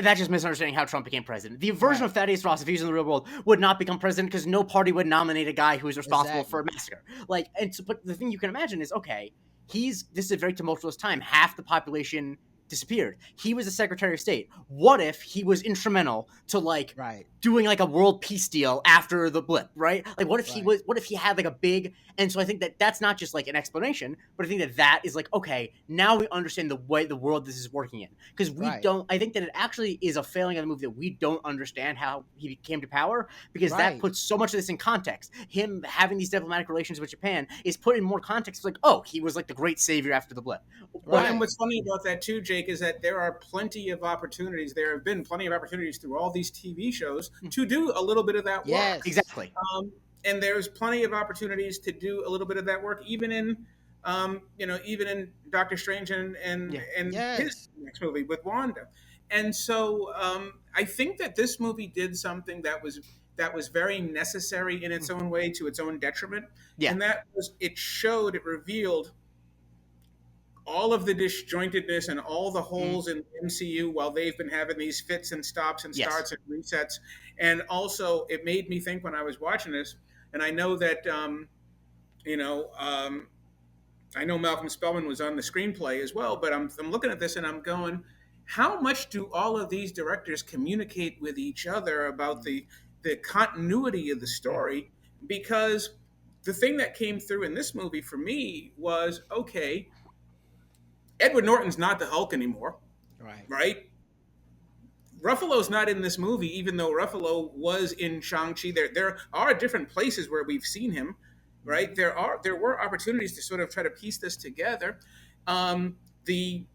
that's just misunderstanding how Trump became president. The version Right. of Thaddeus Ross, if he was in the real world, would not become president because no party would nominate a guy who is responsible for a Exactly. massacre. Like, and so, but the thing you can imagine is, okay, this is a very tumultuous time. Half the population disappeared. He was a Secretary of State. What if he was instrumental to like Right. doing like a world peace deal after the blip, right? Like, what if he Right. was? What if he had like a big? And so I think that that's not just like an explanation, but I think that that is like, okay, now we understand the way the world this is working in, because we Right. don't. I think that it actually is a failing of the movie that we don't understand how he came to power, because that Right. puts so much of this in context. Him having these diplomatic relations with Japan is put in more context. It's like, oh, he was like the great savior after the blip. Well, Right. and what's funny about that too, Jake, is that there are plenty of opportunities. There have been plenty of opportunities through all these TV shows to do a little bit of that work. Yes. Exactly. And there's plenty of opportunities to do a little bit of that work, even in, even in Doctor Strange and Yeah. and his Yes. next movie with Wanda. And so I think that this movie did something that was very necessary in its own way, to its own detriment. Yeah. And that was, it revealed all of the disjointedness and all the holes in the MCU while they've been having these fits and stops and Yes. starts and resets. And also, it made me think when I was watching this, and I know that, I know Malcolm Spellman was on the screenplay as well, but I'm looking at this and I'm going, how much do all of these directors communicate with each other about the continuity of the story? Because the thing that came through in this movie for me was, okay, Edward Norton's not the Hulk anymore, Right. right? Ruffalo's not in this movie, even though Ruffalo was in Shang-Chi. There are different places where we've seen him, right? There were opportunities to sort of try to piece this together. The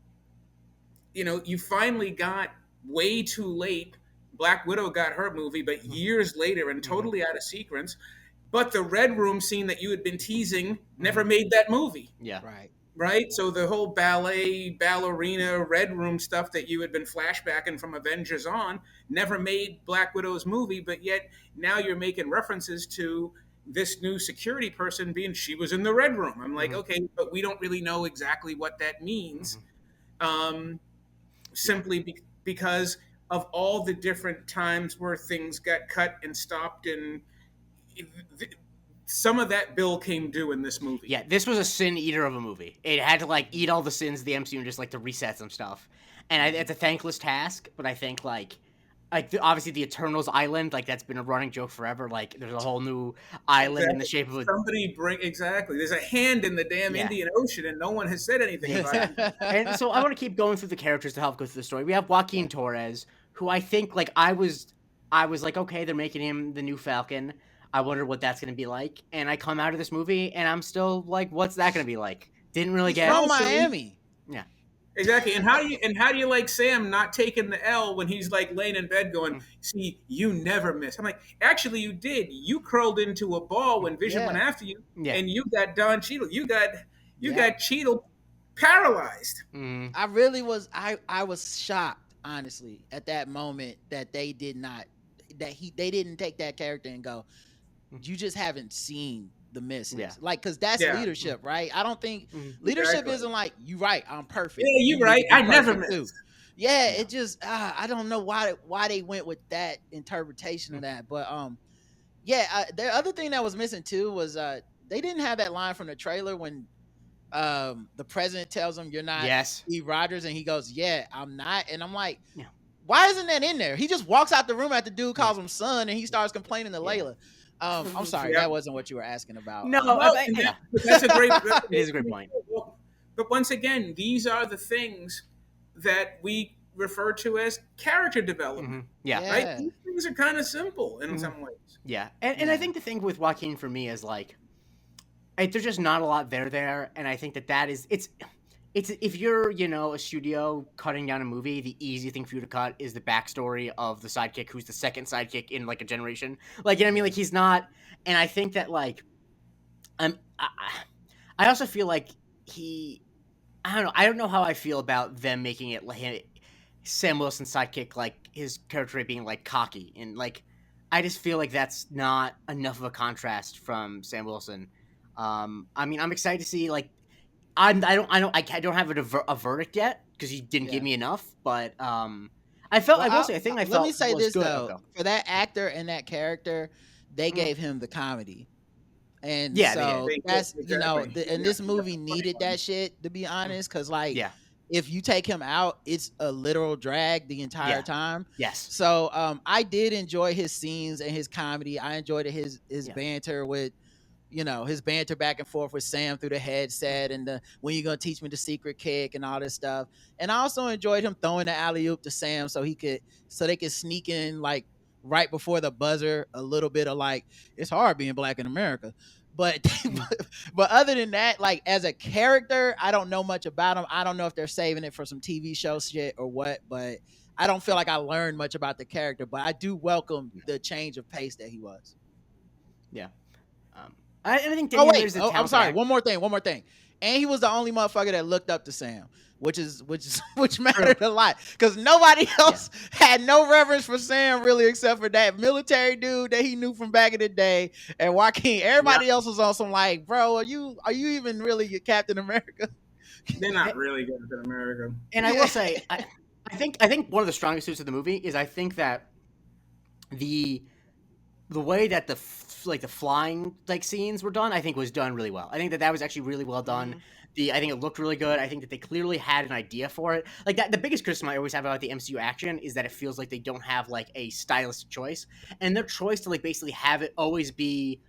you finally got, way too late, Black Widow got her movie, but years later and totally out of sequence. But the Red Room scene that you had been teasing never made that movie. Yeah. Right. Right? So the whole ballerina, Red Room stuff that you had been flashbacking from Avengers on never made Black Widow's movie, but yet now you're making references to this new security person being, she was in the Red Room. I'm like, okay, but we don't really know exactly what that means. Simply because of all the different times where things got cut and stopped, and some of that bill came due in this movie. Yeah, this was a sin eater of a movie. It had to like eat all the sins of the MCU and just like to reset some stuff. And it's a thankless task, but I think obviously the Eternals island, like that's been a running joke forever. Like there's a whole new island in the shape of a Exactly. There's a hand in the damn Indian Ocean, and no one has said anything about it. And so I want to keep going through the characters to help go through the story. We have Joaquin Torres, who I think like I was like, okay, they're making him the new Falcon. I wonder what that's going to be like. And I come out of this movie and I'm still like, what's that going to be like? Didn't really get From Miami. Yeah. Exactly. And how do you like Sam not taking the L when he's like laying in bed going, see, you never miss. I'm like, actually you did. You curled into a ball when Vision went after you, and you got Don Cheadle. You got Cheadle paralyzed. I really was I was shocked, honestly, at that moment that they didn't take that character and go, you just haven't seen the misses. Like, because that's leadership, right? I don't think leadership isn't like, you right, I'm perfect. Yeah, you right. I never miss. Yeah, it just I don't know why they went with that interpretation of that. But the other thing that was missing too was they didn't have that line from the trailer when the president tells him, you're not Steve Rogers, and he goes, yeah, I'm not. And I'm like, why isn't that in there? He just walks out the room after the dude calls him son, and he starts complaining to Layla. I'm sorry, that wasn't what you were asking about. No, that's a great. It is a great point. But once again, these are the things that we refer to as character development. Right. These things are kind of simple in some ways. Yeah, and I think the thing with Joaquin for me is like, there's just not a lot there, and I think that is it's if you're a studio cutting down a movie, the easy thing for you to cut is the backstory of the sidekick, who's the second sidekick in like a generation. Like, you know what I mean? Like, he's not, and I think that like, I also feel like I don't know how I feel about them making it like Sam Wilson's sidekick, like his character being like cocky, and like I just feel like that's not enough of a contrast from Sam Wilson. I mean, I'm excited to see like. I don't have a verdict yet because he didn't give me enough, but I felt. Well, I will say, I think I let me felt say was this good. though: Okay. for that actor and that character, they Mhm. gave him the comedy. And Yeah, they so did. They did, that's, exactly. and Yeah, this he got movie the funny needed one. that shit, to be Mm. honest, because like Yeah. if you take him out, it's a literal drag the entire Yeah. time. Yes. So I did enjoy his scenes and his comedy. I enjoyed his Yeah. banter with, his banter back and forth with Sam through the Mm. headset, and the when you gonna teach me the secret kick and all this stuff. And I also enjoyed him throwing the alley oop to Sam so they could sneak in like right before the buzzer a little bit of like, it's hard being black in America. But Mhm. but other than that, like as a character, I don't know much about him. I don't know if they're saving it for some TV show shit or what, but I don't feel like I learned much about the character. But I do welcome the change of pace that he was. Yeah. Um, and I think Oh Daniel wait, is a oh, I'm talented sorry. actor. One more thing. And he was the only motherfucker that looked up to Sam, which which True. mattered a lot because nobody Yeah. else had no reverence for Sam really, except for that military dude that he knew from back in the day and Joaquin. Yeah, Everybody else was on some like, bro, are you even really Captain America? they're not really good at America. And I will say, I think one of the strongest suits of the movie is I think that the the way that like the flying like scenes were done, I think was done really well. I think that that was actually really well done. Mhm. I think it looked really good. I think that they clearly had an idea for it. Like that, the biggest criticism I always have about the MCU action is that it feels like they don't have like a stylistic choice, and their choice to like basically have it always be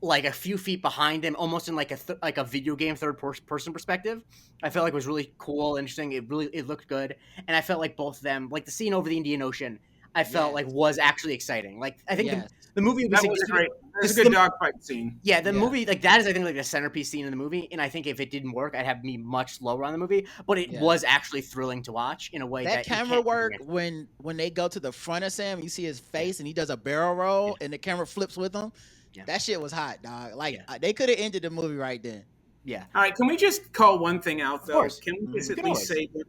like a few feet behind him, almost in like like a video game person perspective. I felt like it was really cool, interesting. It looked good, and I felt like both of them, like the scene over the Indian Ocean, I felt like Yes. was actually exciting. Like I think Yes. the movie would be That was a great. That was a this good the dogfight scene. yeah, the Yeah. movie like that is I think like the centerpiece scene in the movie, and I think if it didn't work, I'd have me much lower on the movie. But it Yeah. was actually thrilling to watch in a way That that you camera can't take for work granted. when they go to the front of Sam, you see his Yeah, face and he does a barrel yeah, roll and the camera flips with him. yeah, That shit was hot, dog. Like yeah, they could have ended the movie right then. yeah. All right, can we just call one thing out Of though? course, Can we just Mhm. we at can least always. say that,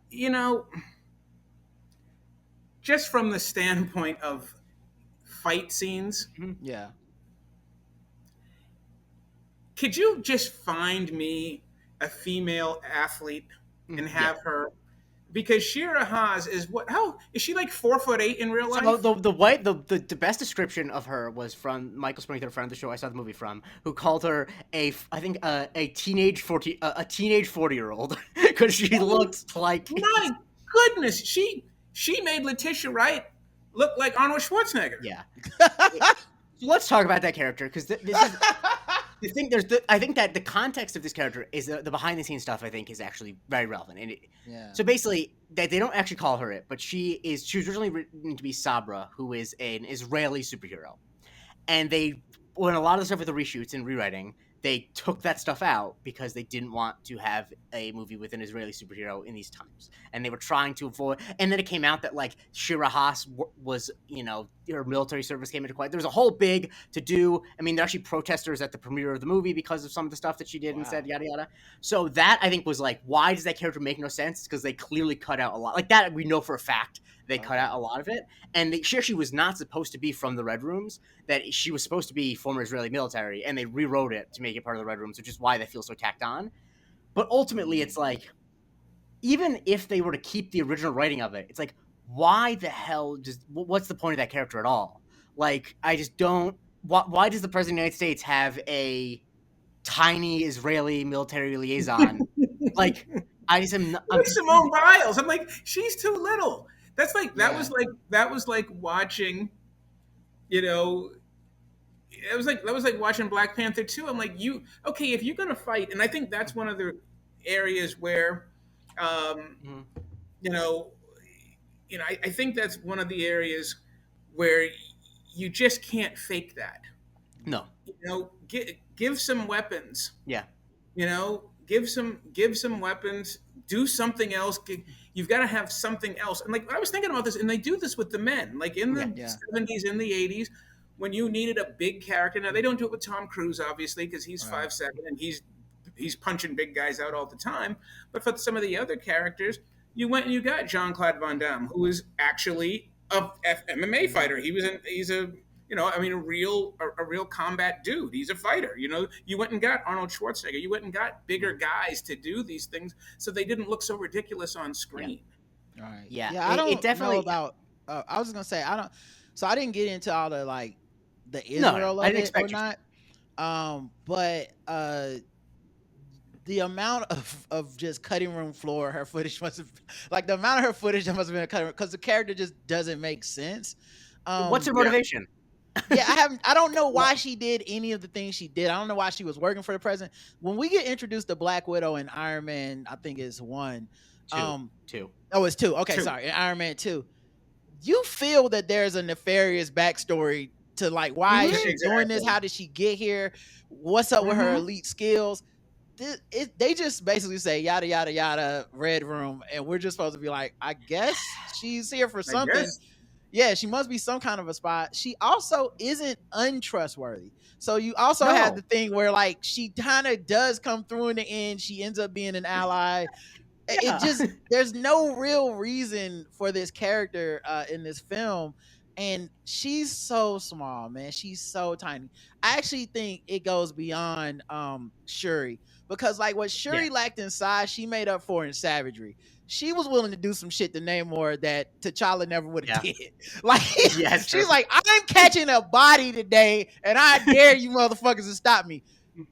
you know, just from the standpoint of fight scenes, Mhm. Yeah. could you just find me a female athlete and Yeah. have her? Because Shira Haas is what? How is she like 4'8" in real So life? the best description of her was from Michael Springfield, a friend of the show I saw the movie from, who called her I think a teenage 40-year-old because she Oh looked like my goodness, she made Letitia Wright look like Arnold Schwarzenegger. yeah. So let's talk about that character because this is the thing. I think that the context of this character is the behind the scenes stuff. I think is actually very relevant. Yeah. So basically, that they don't actually call her it, but she was originally written to be Sabra, who is an Israeli superhero, and they when a lot of the stuff with the reshoots and rewriting, they took that stuff out because they didn't want to have a movie with an Israeli superhero in these times, and they were trying to avoid. And then it came out that like Shira Haas was, her military service came into play. There was a whole big to do. I mean, there are actually protesters at the premiere of the movie because of some of the stuff that she did and Wow. said, yada yada. So that I think was like, why does that character make no sense? Because they clearly cut out a lot. Like that, we know for a fact they cut Okay. out a lot of it, and she actually was not supposed to be from the Red Rooms, that she was supposed to be former Israeli military, and they rewrote it to make it part of the Red Rooms, which is why they feel so tacked on. But ultimately, it's like, even if they were to keep the original writing of it, it's like, why the hell what's the point of that character at all? Like, I just don't. Why does the president of the United States have a tiny Israeli military liaison? Like, I just am. I'm Like confused. Simone Biles, I'm like, she's too little. That's like Yeah. that was like watching, you know, that was like watching Black Panther 2. I'm like, you okay, if you're gonna fight, and I think that's one of the areas where um, Mhm. you know, I think that's one of the areas where you just can't fake that. No. Give some weapons. Yeah. Give some weapons. Do something else. You've got to have something else. And like I was thinking about this, and they do this with the men, like in Yeah. the Yeah. '70s, in the '80s, when you needed a big character. Now they don't do it with Tom Cruise, obviously, because he's Right. 5'7" and he's punching big guys out all the time. But for some of the other characters, you went and you got Jean Claude Van Damme, who is actually a MMA Mhm. fighter. He's a I mean, a real combat dude. He's a fighter. You went and got Arnold Schwarzenegger. You went and got bigger guys to do these things, so they didn't look so ridiculous on Yeah. screen. Right. Yeah, Yeah, I it don't know definitely. about. I was gonna say I don't. So I didn't get into all the like the No, Israel I of didn't it or expect you to. not. But the amount of just cutting room floor her footage must have like the amount of her footage that must have been a cutting because the character just doesn't make sense. What's her Yeah. motivation? Yeah, I don't know why she did any of the things she did. I don't know why she was working for the president. When we get introduced to Black Widow and Iron Man, I think it's one. Two, Um, two. oh, it's two. Okay, Two. sorry, in Iron Man 2. You feel that there's a nefarious backstory to like why is Mm-hmm. she doing this? Exactly. How did she get here? What's up with her Mm-hmm. elite skills? They just basically say yada yada yada red room, and we're just supposed to be like, I guess she's here for I something. guess. Yeah, she must be some kind of a spy. She also isn't untrustworthy. So you also have No. the thing where like she kind of does come through in the end. She ends up being an ally. It Yeah. just there's no real reason for this character in this film, and she's so small, man. She's so tiny. I actually think it goes beyond Shuri, because like what Yeah. Shuri lacked in size, she made up for in savagery. She was willing to do some shit to Namor that T'Challa never would have Yeah. did. Like Yeah, it's true. she's like, I'm catching a body today, and I dare you motherfuckers to stop me.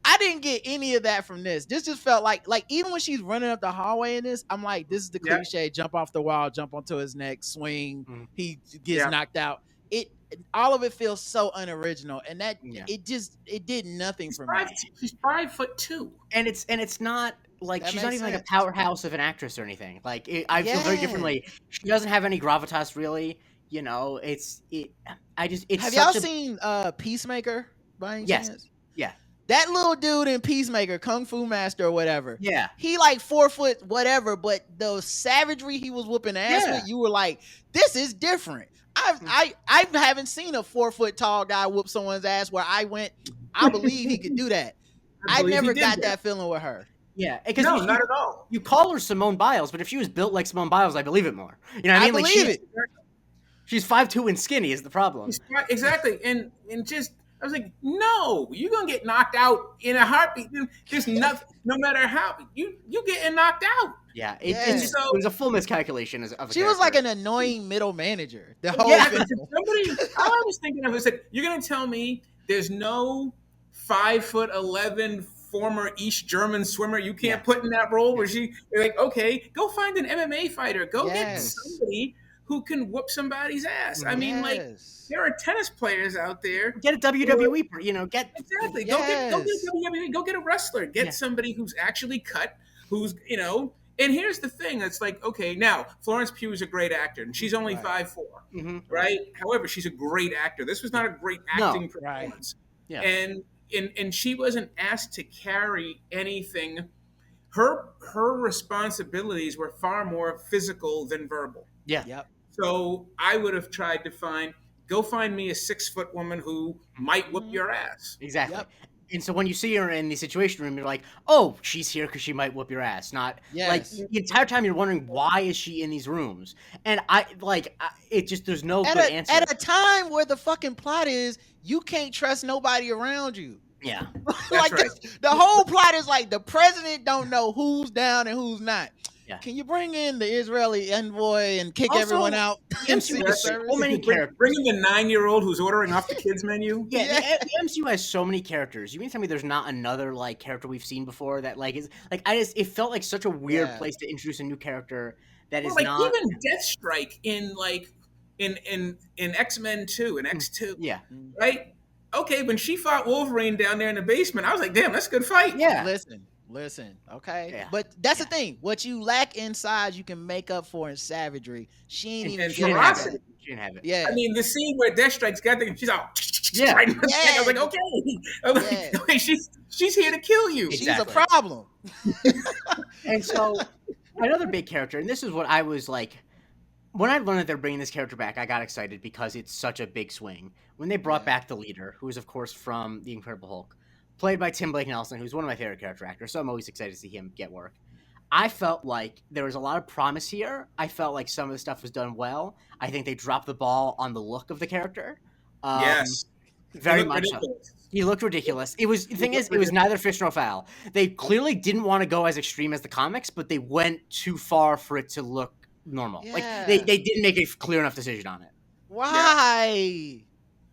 I didn't get any of that from this. This just felt like even when she's running up the hallway in this, I'm like, this is the Yeah. cliche: jump off the wall, jump onto his neck, swing. Mhm. He gets Yeah. knocked out. It all of it feels so unoriginal, and that Yeah. it did nothing She's for five. me. She's 5'2". And it's not like That she's not makes even like a sense. powerhouse of an actress or anything. Like I feel very Yeah. differently. She doesn't have any gravitas really. It's Have y'all such a seen Peacemaker by any yes. chance? Yeah. That little dude in Peacemaker, Kung Fu Master or whatever, Yeah. he like 4 foot whatever, but the savagery he was whooping ass Yeah. with, you were like, this is different. I haven't seen a 4 foot tall guy whoop someone's ass where I went, I believe he could do that. I I believe he never did got that. that feeling with her. Yeah. Because No, not at all. you call her Simone Biles, but if she was built like Simone Biles, I believe it more. You know what I I mean? Like believe it. she's 5'2" and skinny is the problem. Exactly, and just I was like, no, you're gonna get knocked out in a heartbeat. There's nothing, no matter how you getting knocked out. Yeah. Yeah. It was a full miscalculation of a She was like character. an annoying middle manager the whole Yeah. film. Somebody, all I was thinking of was like, you're gonna tell me there's no 5'11" former East German swimmer you can't Yeah. put in that role where you're like, okay, go find an MMA fighter, go get Yes. somebody who can whoop somebody's ass. I mean, like, Yes. there are tennis players out there. Get a WWE, get Exactly. Yes. Go get WWE. Go get a wrestler. Get Yeah. somebody who's actually cut. Who's And here's the thing. It's like, okay, now Florence Pugh is a great actor, and she's only Right. 5'4", Mhm. right? However, she's a great actor. This was not a great No. acting Right. performance, Yeah. and she wasn't asked to carry anything. Her responsibilities were far more physical than verbal. Yeah. Yep. So I would have tried to go find me a 6 foot woman who might whoop Mhm. your ass. Exactly. Yep. And so when you see her in the situation room, you're like, oh, she's here because she might whoop your ass. Not like Yes. the entire time you're wondering why is she in these rooms? And it just there's no At good answer. at a time where the fucking plot is you can't trust nobody around you. Yeah. Like right. the whole plot is like the president don't know who's down and who's not. Yeah. Can you bring in the Israeli envoy and kick Also, everyone out? the in MCU Secret has Service? so many characters. Bring in the 9-year-old who's ordering off the kids menu. Yeah, Yeah. the MCU has so many characters. You mean to tell me there's not another like character we've seen before that like is like it felt like such a weird Yeah. place to introduce a new character that is Well, like not even Deathstrike in X-Men 2 and X2, yeah. right? Okay, when she fought Wolverine down there in the basement, I was like, damn, that's a good fight. Yeah. Listen, okay. Yeah. But that's the thing. What you lack in size, you can make up for in savagery. She ain't even and She didn't getting have that. ferocity. it. She didn't have it. Yeah. I mean, the scene where Deathstrike's got there, she's all Yeah. right in her neck. I was like, Yeah. okay. I was like, Yeah. okay, she's here to kill you. She's Exactly. a problem. And so another big character, and this is what I was like when I learned that they're bringing this character back, I got excited because it's such a big swing. When they brought Yeah. back the leader, who is of course from The Incredible Hulk, played by Tim Blake Nelson, who's one of my favorite character actors, so I'm always excited to see him get work. I felt like there was a lot of promise here. I felt like some of the stuff was done well. I think they dropped the ball on the look of the character. Yes. Very He looked much so. ridiculous. He looked ridiculous. The thing looked is, it was neither fish nor fowl. They clearly didn't want to go as extreme as the comics, but they went too far for it to look normal. Like they Yeah. didn't make a clear enough decision on it. Why?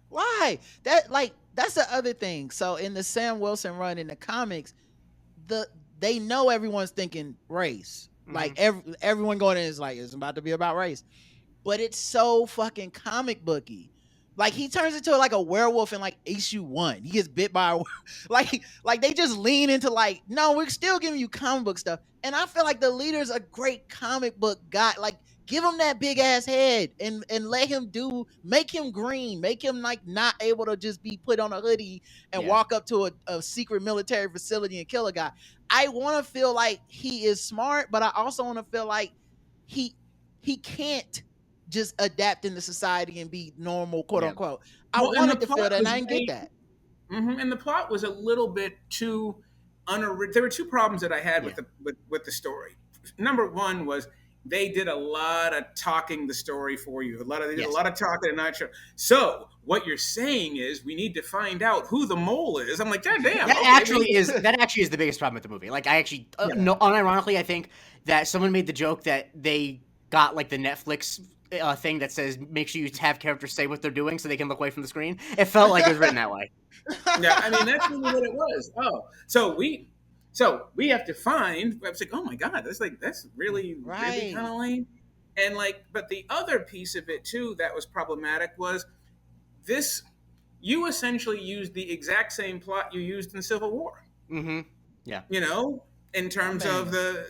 Why? That's the other thing. So in the Sam Wilson run in the comics, the they know everyone's thinking race. Like everyone going in is like it's about to be about race. But it's so fucking comic booky. Like he turns into like a werewolf in like issue 1. He gets bit by a like they just lean into like, no, we're still giving you comic book stuff. And I feel like the leader's a great comic book guy. Like give him that big ass head and let him make him green, make him like not able to just be put on a hoodie and walk up to a secret military facility and kill a guy. I want to feel like he is smart, but I also want to feel like he can't just adapt into society and be normal, quote unquote. I wanted to feel that, and I didn't get that. And the plot was a little bit too unoriginal. There were two problems that I had with the story. Number one was they did a lot of talking the story for you. They did a lot of talking and not sure. So what you're saying is we need to find out who the mole is. I'm like, God damn. That actually is the biggest problem with the movie. Like I actually, no, unironically, I think that someone made the joke that they got like the Netflix thing that says make sure you have characters say what they're doing so they can look away from the screen. It felt like it was written that way. Yeah, I mean that's really what it was. Oh, so we have to find. I was like, oh my god, that's really kind of lame. And like, but the other piece of it too that was problematic was this. You essentially used the exact same plot you used in Civil War. Mm-hmm. Yeah. You know, in terms of the,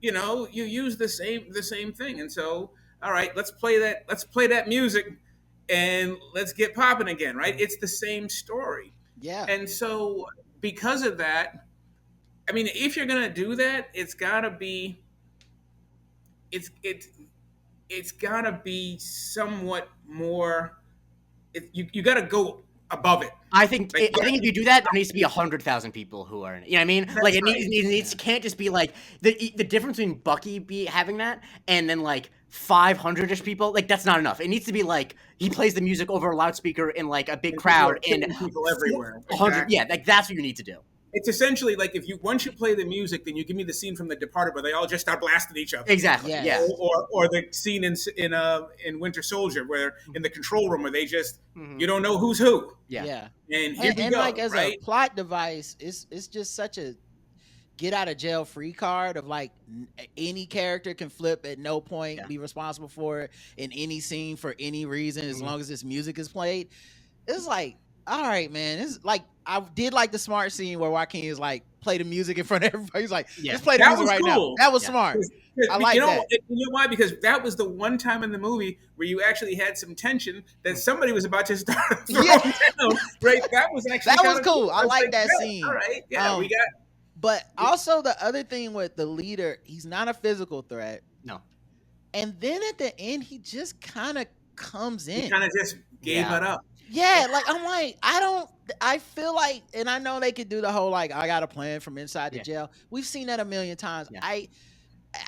you use the same thing, and so. All right, let's play that music and let's get popping again, right? It's the same story. Yeah. And so because of that, I mean, if you're gonna do that, it's gotta be somewhat more you gotta go above it. I think if you do that, there needs to be 100,000 people who are in it. You know what I mean? That's like it needs can't just be like the difference between Bucky having that and then like 500-ish people. Like that's not enough. It needs to be like he plays the music over a loudspeaker in like a big crowd and people everywhere. 100. Exactly. Yeah, like that's what you need to do. It's essentially like if once you play the music, then you give me the scene from The Departed where they all just start blasting each other. Exactly. Yes. Yeah. Or the scene in Winter Soldier where in the control room where they just you don't know who's who. Yeah. Yeah. And here we go, like as right? a plot device, it's just such a get out of jail free card of like any character can flip at no point, be responsible for it in any scene for any reason as long as this music is played. It's like, all right, man. It's like I did like the smart scene where Joaquin is like play the music in front of everybody. He's like, just play the music right now. That was smart. I like that. You know why? Because that was the one time in the movie where you actually had some tension that somebody was about to start throwing down. Right? That was actually that was cool. I like that scene. All right. Yeah, we got. But also the other thing with the leader, he's not a physical threat. No. And then at the end, he just kind of comes in. He kind of just gave it up. Yeah, like I'm like, I feel like, and I know they could do the whole like I got a plan from inside the jail. We've seen that a million times. Yeah.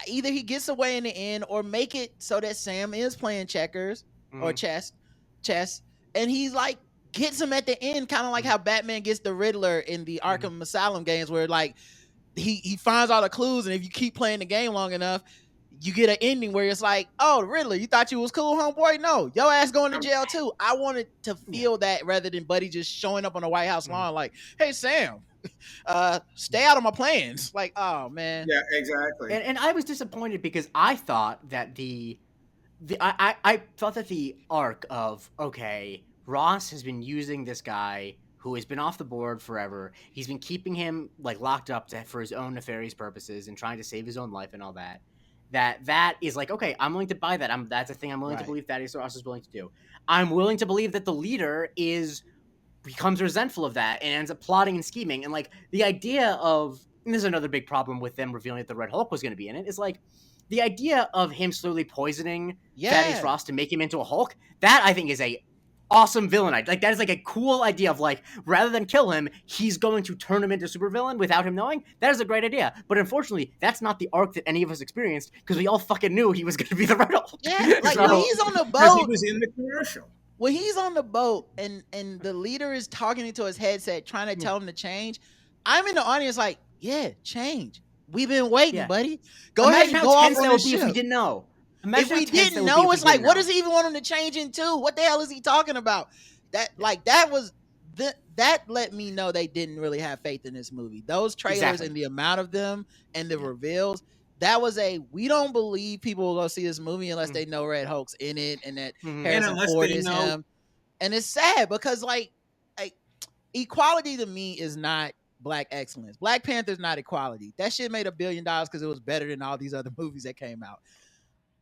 Either he gets away in the end or make it so that Sam is playing checkers or chess, and he's like gets him at the end, kind of like how Batman gets the Riddler in the Arkham Asylum games, where like he finds all the clues, and if you keep playing the game long enough, you get an ending where it's like, oh, Riddler, you thought you was cool, homeboy? No, your ass going to jail too. I wanted to feel that rather than Buddy just showing up on the White House lawn like, hey, Sam, stay out of my plans. Like, oh, man. Yeah, exactly. And I was disappointed because I thought that I thought that the arc of, okay, Ross has been using this guy who has been off the board forever. He's been keeping him like locked up for his own nefarious purposes and trying to save his own life and all that. That is like, okay, I'm willing to buy that. That's a thing I'm willing to believe Thaddeus Ross is willing to do. I'm willing to believe that the leader becomes resentful of that and ends up plotting and scheming. And like the idea of, and this is another big problem with them revealing that the Red Hulk was going to be in it, is like the idea of him slowly poisoning Thaddeus Ross to make him into a Hulk. That I think is a awesome villain. Like that is like a cool idea of like, rather than kill him, he's going to turn him into a supervillain without him knowing. That is a great idea. But unfortunately, that's not the arc that any of us experienced because we all fucking knew he was going to be the Red Hulk. Yeah, like when he's on the boat, he was in the commercial. When he's on the boat and the leader is talking into his headset, trying to tell him to change, I'm in the audience like, yeah, change. We've been waiting, buddy. Go ahead and go off on the ship. If we didn't know. Imagine If how we tense that didn't would be know, if we it's like, didn't what know. does he even want him to change into? What the hell is he talking about? That Yeah. that was that let me know they didn't really have faith in this movie. Those trailers Exactly. and the amount of them and the Yeah. reveals, that was we don't believe people will go see this movie unless Mm. they know Red Hulk's in it and that Mhm. And Harrison unless Ford they is know, him. And it's sad because like equality to me is not black excellence. Black Panther's not equality. That shit made $1 billion because it was better than all these other movies that came out.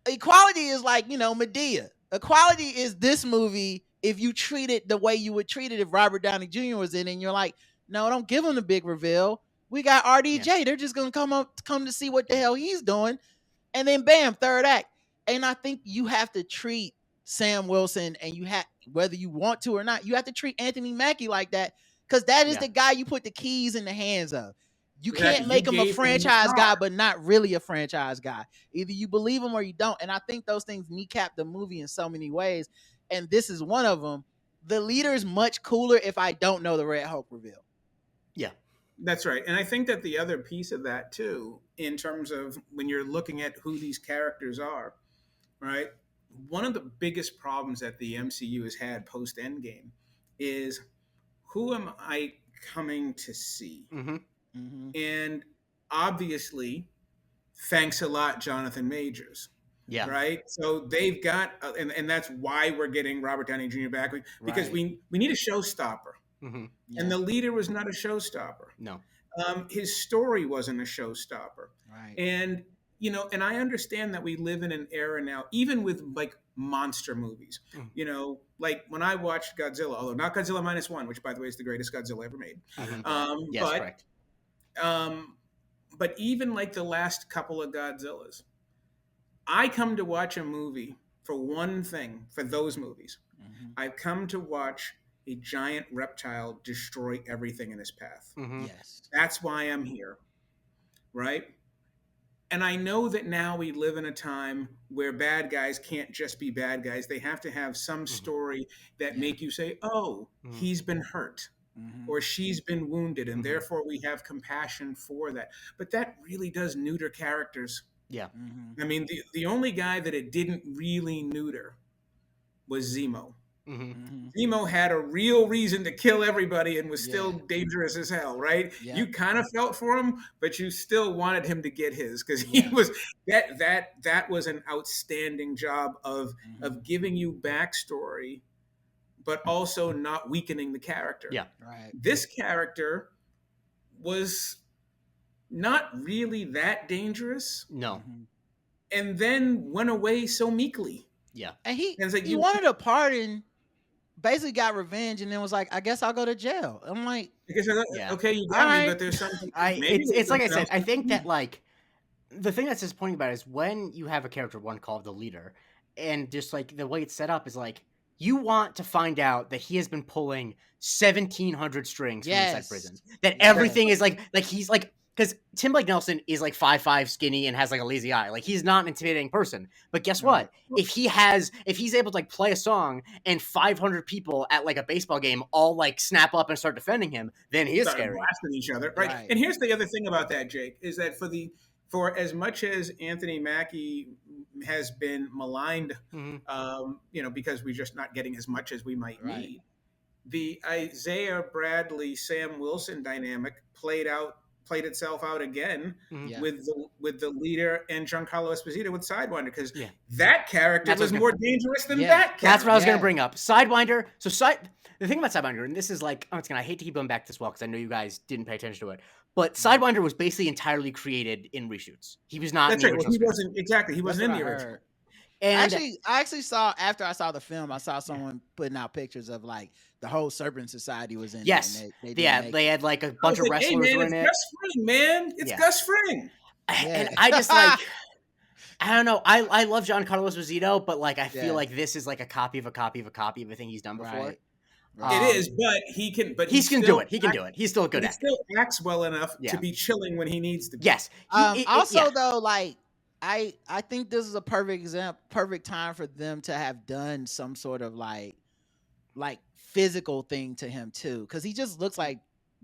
Equality is like, Medea. Equality is this movie if you treat it the way you would treat it if Robert Downey Jr. was in it and you're like, no, don't give him the big reveal. We got RDJ. Yeah. They're just gonna come to see what the hell he's doing. And then bam, third act. And I think you have to treat Sam Wilson, and you have, whether you want to or not, you have to treat Anthony Mackie like that, because that is Yeah. the guy you put the keys in the hands of. You exactly, can't you make him a gave him the franchise star. guy, but not really a franchise guy. Either you believe him or you don't. And I think those things kneecap the movie in so many ways. And this is one of them. The leader's much cooler if I don't know the Red Hulk reveal. Yeah. That's right. And I think that the other piece of that, too, in terms of when you're looking at who these characters are, right? One of the biggest problems that the MCU has had post Endgame is, who am I coming to see? Mm-hmm. Mm-hmm. And obviously, thanks a lot, Jonathan Majors. Yeah. Right. So they've got, and that's why we're getting Robert Downey Jr. back, because Right. we need a showstopper. Mm-hmm. And Yeah. the leader was not a showstopper. No. His story wasn't a showstopper. Right. And, and I understand that we live in an era now, even with like monster movies, like when I watched Godzilla, although not Godzilla minus one, which by the way is the greatest Godzilla ever made. Mhm. Yes, but, correct. but even like the last couple of Godzillas, I come to watch a movie for one thing, for those movies. Mm-hmm. I've come to watch a giant reptile destroy everything in his path. Mm-hmm. Yes. That's why I'm here, right? And I know that now we live in a time where bad guys can't just be bad guys. They have to have some story that make you say, oh, he's been hurt or she's been wounded, and therefore we have compassion for that. But that really does neuter characters. Yeah. Mm-hmm. I mean, the only guy that it didn't really neuter was Zemo. Mm-hmm. Mm-hmm. Zemo had a real reason to kill everybody and was still Yeah. dangerous as hell, right? Yeah. You kind of felt for him, but you still wanted him to get his, because he was that was an outstanding job of giving you backstory, but also not weakening the character. Yeah. Right. This character was not really that dangerous, No. Mm-hmm. and then went away so meekly. Yeah. And he And it's like, he wanted a pardon, basically got revenge, and then was like, I guess I'll go to jail. I'm like, because Yeah. okay, you got All me, right. but there's something. It's like I said, I think that. that like the thing that's disappointing about it is when you have a character one called the leader, and just like the way it's set up is like you want to find out that he has been pulling 1,700 strings from inside Yes. prison. That Yes. everything is like he's like, because Tim Blake Nelson is like 5'5", skinny, and has like a lazy eye. Like he's not an intimidating person. But guess Right. what? If he's able to like play a song and 500 people at like a baseball game all like snap up and start defending him, then he is Started scary. blasting each other, right? Right. And here's the other thing about that, Jake, is that for as much as Anthony Mackie has been maligned, because we're just not getting as much as we might Right. need, the Isaiah Bradley Sam Wilson dynamic played itself out again Yeah. with the leader and Giancarlo Esposito with Sidewinder, because Yeah. that character That's was what's more dangerous than Yeah. that character. That's what I was going Yeah. to bring up. Sidewinder. So the thing about Sidewinder, and this is like, I hate to keep going back to this well, because I know you guys didn't pay attention to it, but Sidewinder was basically entirely created in reshoots. He was not That's in the right. Well, original he script. wasn't exactly. He That's wasn't what in the I original. heard. And I actually saw, after I saw the film, I saw someone putting out pictures of like the whole Serpent Society was in yes, it. And they didn't make they it. had like a I bunch was of like, hey, wrestlers man, were it's in it. Gus Fring, man. It's Yeah. Gus Fring. And Yeah. I just like, I don't know. I love Giancarlo Esposito, but like I feel Yeah. like this is like a copy of a copy of a copy of a thing he's done before. Right. It is, but he can. But He can do still it. He can do it. He's still a good He actor. still acts well enough Yeah. to be chilling when he needs to be. Yes. Also, though, like I think this is a perfect time for them to have done some sort of like physical thing to him too, because he just looks like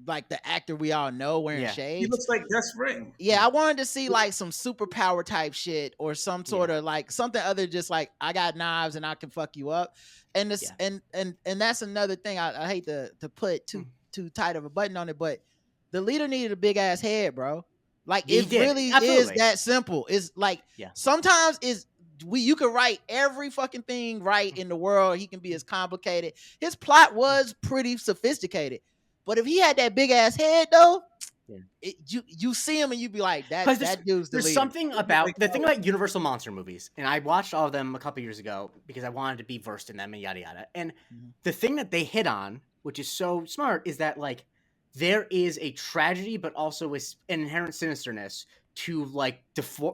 like the actor we all know wearing Yeah. He shades. looks like Gus Fring. Yeah, I wanted to see like some superpower type shit or some sort of like something other just like I got knives and I can fuck you up. And this and that's another thing. I hate to put too tight of a button on it, but the leader needed a big ass head, bro. Like He it did. really is Absolutely. that simple. It's like sometimes is you could write every fucking thing right in the world. He can be as complicated. His plot was pretty sophisticated, but if he had that big ass head though, you see him and you be like that dude's the there's leader. Something about the thing about Universal monster movies, and I watched all of them a couple years ago because I wanted to be versed in them and yada yada. And the thing that they hit on, which is so smart, is that like there is a tragedy, but also an inherent sinisterness to like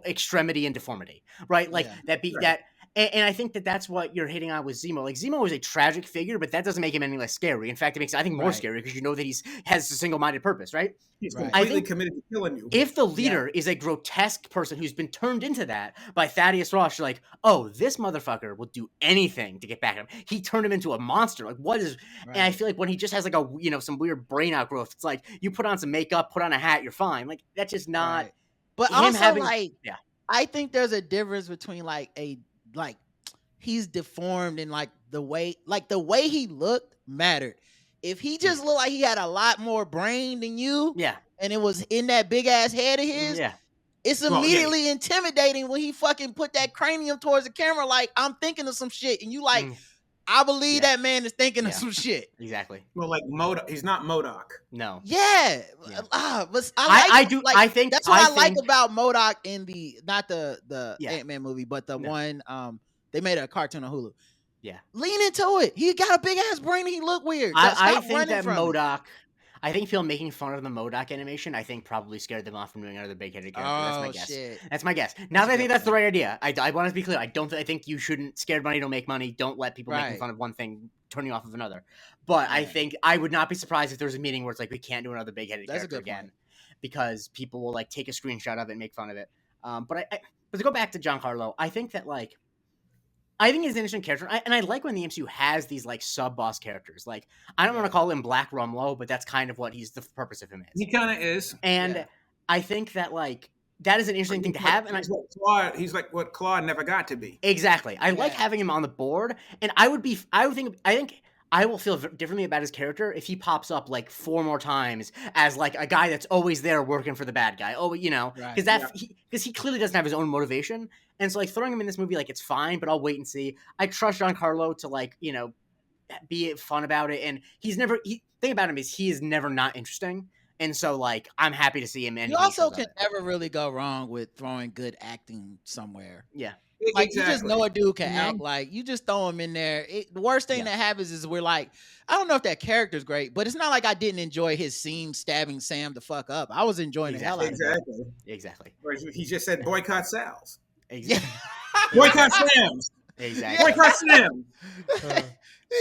extremity and deformity, right? Like that. And I think that that's what you're hitting on with Zemo. Like Zemo is a tragic figure, but that doesn't make him any less scary. In fact, it makes it, I think, more scary because you know that has a single-minded purpose, right? He's completely committed to killing you. If the leader is a grotesque person who's been turned into that by Thaddeus Ross, you're like, oh, this motherfucker will do anything to get back at him. He turned him into a monster. Like, what is? And I feel like when he just has like some weird brain outgrowth, it's like you put on some makeup, put on a hat, you're fine. Like that's just not. But also, I think there's a difference between like he's deformed and like the way he looked mattered. If he just looked like he had a lot more brain than you, and it was in that big ass head of his, it's immediately intimidating when he fucking put that cranium towards the camera. Like I'm thinking of some shit, and you like, I believe that man is thinking of some shit. Exactly. Well, like MODOK, he's not MODOK. No. Yeah. But I do. Like, I think that's what I like about MODOK in the not the Ant-Man movie, but the one they made a cartoon on Hulu. Yeah. Lean into it. He got a big ass brain and he look weird. I think that MODOK. I think people making fun of the MODOK animation, I think probably scared them off from doing another big-headed character. That's my guess. Shit. That's my guess. Now that I think that's the right idea, I want to be clear. I think you shouldn't. Scared money don't make money. Don't let people making fun of one thing turning off of another. But I think I would not be surprised if there's a meeting where it's like we can't do another big-headed character again, because people will like take a screenshot of it and make fun of it. But to go back to Giancarlo, I think that like. I think he's an interesting character, and I like when the MCU has these like sub-boss characters. Like I don't want to call him Black Rumlow, but that's kind of what the purpose of him is. He kind of is, and I think that like that is an interesting thing to have. And he's like what Claude never got to be. Exactly, I like having him on the board, and I think I will feel differently about his character if he pops up like 4 more times as like a guy that's always there working for the bad guy. Oh, because he clearly doesn't have his own motivation, and so like throwing him in this movie, like it's fine, but I'll wait and see. I trust Giancarlo to like be fun about it, and thing about him is he is never not interesting, and so like I'm happy to see him. And you also can never really go wrong with throwing good acting somewhere. Yeah. Like you just know a dude can act. Like you just throw him in there. The worst thing that happens is we're like, I don't know if that character's great, but it's not like I didn't enjoy his scene stabbing Sam the fuck up. I was enjoying the hell out of it. Exactly. Or he just said boycott Sal's. Exactly. Boycott Sam's. Exactly. Boycott Sam.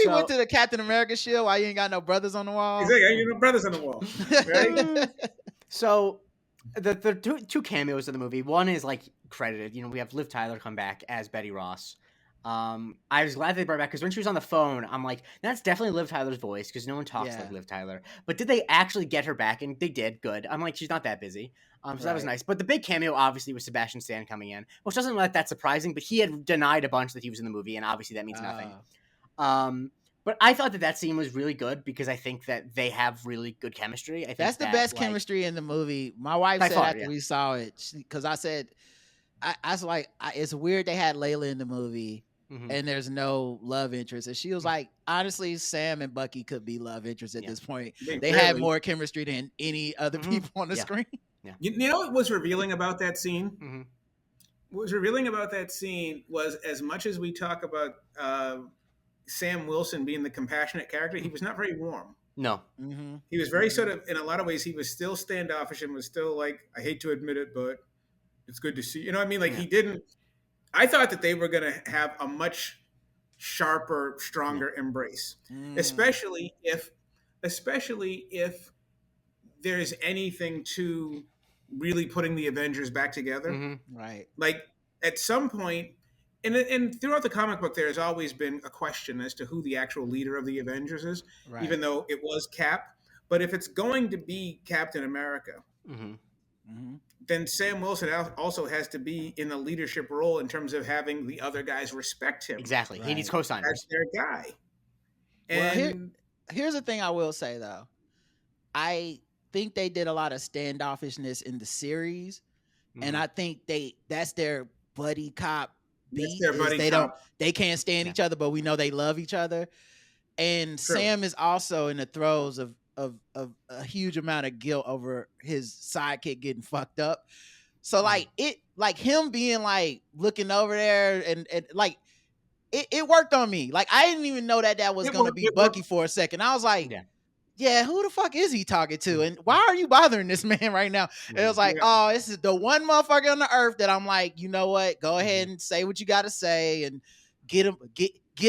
He went to the Captain America shield. Why you ain't got no brothers on the wall? Exactly. Ain't no brothers on the wall. Right? So the two cameos of the movie. One is like credited. We have Liv Tyler come back as Betty Ross. I was glad they brought her back because when she was on the phone, I'm like, that's definitely Liv Tyler's voice because no one talks like Liv Tyler. But did they actually get her back? And they did. Good. I'm like, she's not that busy. So that was nice. But the big cameo obviously was Sebastian Stan coming in, which doesn't let that surprising. But he had denied a bunch that he was in the movie, and obviously that means nothing. But I thought that scene was really good because I think that they have really good chemistry. I think that's the best chemistry in the movie. My wife said after we saw it, because I said, I was like, it's weird they had Layla in the movie and there's no love interest. And she was like, honestly, Sam and Bucky could be love interests at this point. They had more chemistry than any other people on the screen. Yeah. You know what was revealing about that scene? What was revealing about that scene was as much as we talk about Sam Wilson being the compassionate character, he was not very warm. No. He was very sort of, in a lot of ways, he was still standoffish and was still like, I hate to admit it, but it's good to see. You know what I mean? Like he didn't, I thought that they were going to have a much sharper, stronger embrace, especially if there's anything to really putting the Avengers back together. Right. Like at some point, and throughout the comic book, there has always been a question as to who the actual leader of the Avengers is, even though it was Cap. But if it's going to be Captain America, Mm-hmm. Mm-hmm. then Sam Wilson also has to be in the leadership role in terms of having the other guys respect him Exactly. He needs Right. as co-signers. their guy. Well, And here's the thing I will say though. I think they did a lot of standoffishness in the series, and Mhm. I think that's their buddy cop that's beat their is buddy cop. they can't stand Yeah. each other, but we know they love each other. And True. Sam is also in the throes of a huge amount of guilt over his sidekick getting fucked up. So like him being like looking over there and like it worked on me. Like I didn't even know that was gonna be It Bucky worked. for a second. I was like, Yeah. yeah, who the fuck is he talking to? And why are you bothering this man right now? And it was like, Yeah. oh, this is the one motherfucker on the earth that I'm like, you know what? Go ahead and say what you got to say and give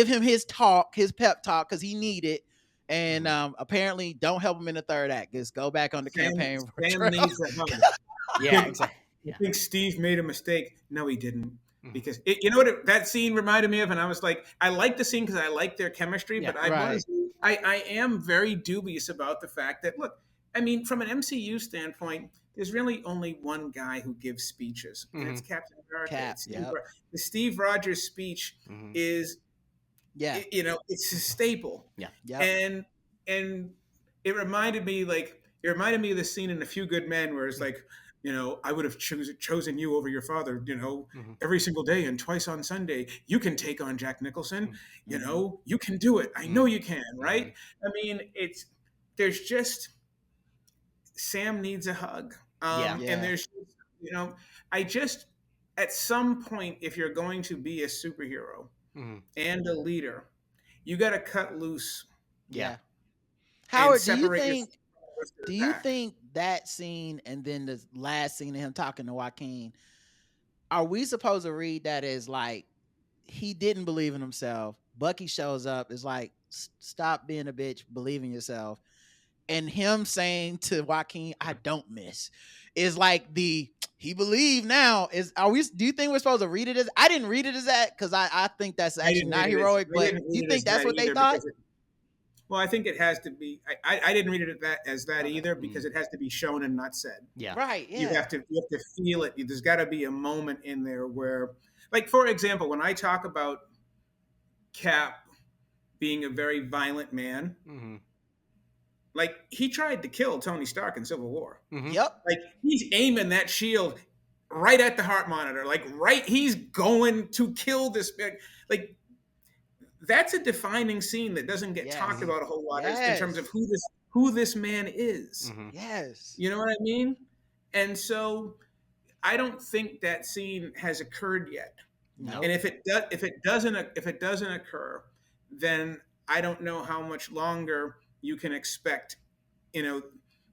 him his pep talk because he need it. And apparently, don't help him in the third act. Just go back on the campaign Sam trail. needs a hug. Yeah, exactly. I Yeah. think Steve made a mistake. No, he didn't. Mhm. Because you know what that scene reminded me of, and I was like, I like the scene because I like their chemistry, Yeah. but I am very dubious about the fact that look, I mean, from an MCU standpoint, there's really only one guy who gives speeches, and it's Captain America. Cap, It's Steve, yep. the Steve Rogers speech Mhm. is, Yeah, it's a staple. Yeah. yep. And it reminded me of the scene in A Few Good Men where it's like, I would have chosen you over your father, Mhm. every single day and twice on Sunday. You can take on Jack Nicholson. Mhm. You can do it. I know you can, right? I mean, there's just Sam needs a hug. Yeah. And Yeah. there's, I just, at some point, if you're going to be a superhero Mhm. and a leader, you got to cut loose Yeah. and Howard, separate yourself from the rest of do the you pack. think that scene and then the last scene of him talking to Joaquin, are we supposed to read that as like he didn't believe in himself? Bucky shows up, is like, stop being a bitch, believe in yourself. And him saying to Joaquin, I don't miss, is like he believed now. Do you think we're supposed to read it as, I didn't read it as that because I think that's I actually didn't read not it as heroic, I but didn't do you read it as think that's that what they either thought? because well, I think it has to be. I didn't read it as that Okay. either because it has to be shown and not said. Yeah. Right. You Yeah. have to feel it. There's got to be a moment in there where, like for example, when I talk about Cap being a very violent man, Mhm. like he tried to kill Tony Stark in Civil War. Mhm. Yep. Like he's aiming that shield right at the heart monitor. Like he's going to kill this. Like that's a defining scene that doesn't get Yes. talked about a whole lot in terms of Yes. who this man is. Mhm. Yes. You know what I mean? And so I don't think that scene has occurred yet. No. And if it doesn't occur, then I don't know how much longer you can expect, you know,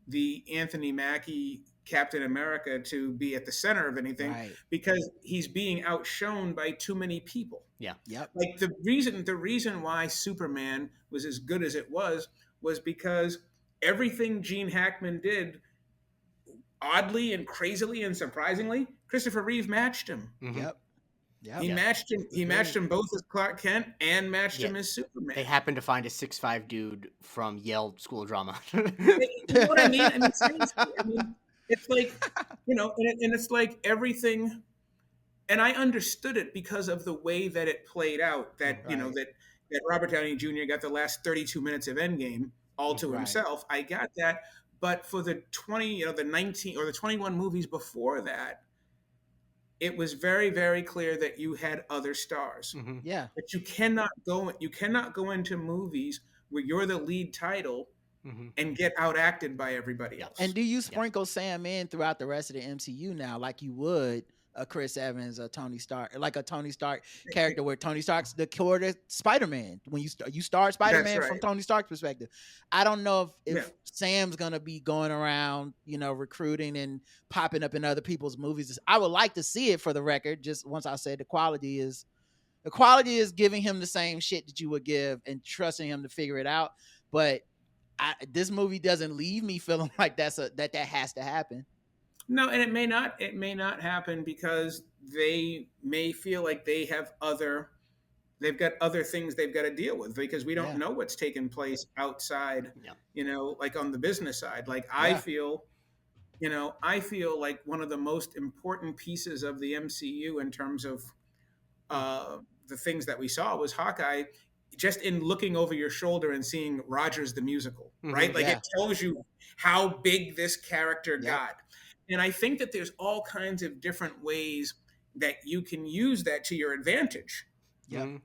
the Anthony Mackie Captain America to be at the center of anything Right. because he's being outshone by too many people. Yeah. Yep. Like the reason why Superman was as good as it was because everything Gene Hackman did, oddly and crazily and surprisingly, Christopher Reeve matched him. Mhm. Yep. Yep. He Yeah. matched him. He matched him both as Clark Kent and matched Yeah. him as Superman. They happened to find a 6'5" dude from Yale School of Drama. You know what I mean? I mean, seriously. I mean, it's like, and it's like everything. And I understood it because of the way that it played out. That Right. that Robert Downey Jr. got the last 32 minutes of Endgame all to Right. himself. I got that, but for the 20, the 19 or the 21 movies before that, it was very, very clear that you had other stars. Mhm. Yeah. But you cannot go into movies where you're the lead title Mhm. and get outacted by everybody Yeah. else. And do you sprinkle Sam in throughout the rest of the MCU now, like you would a Chris Evans, a Tony Stark, like a Tony Stark character, where Tony Stark's the core Spider-Man. When you start Spider-Man That's from right. Tony Stark's perspective, I don't know if Yeah. Sam's gonna be going around, recruiting and popping up in other people's movies. I would like to see it for the record. Just once I said the quality is giving him the same shit that you would give and trusting him to figure it out. But this movie doesn't leave me feeling like that has to happen. No, and it may not happen because they may feel like they have other they've got other things they've got to deal with because we don't Yeah. know what's taking place outside, Yeah. like on the business side. Like Yeah. I feel like one of the most important pieces of the MCU in terms of the things that we saw was Hawkeye. Just in looking over your shoulder and seeing Rogers the musical, right? Like Yeah. it tells you how big this character Yep. got. And I think that there's all kinds of different ways that you can use that to your advantage. Yep.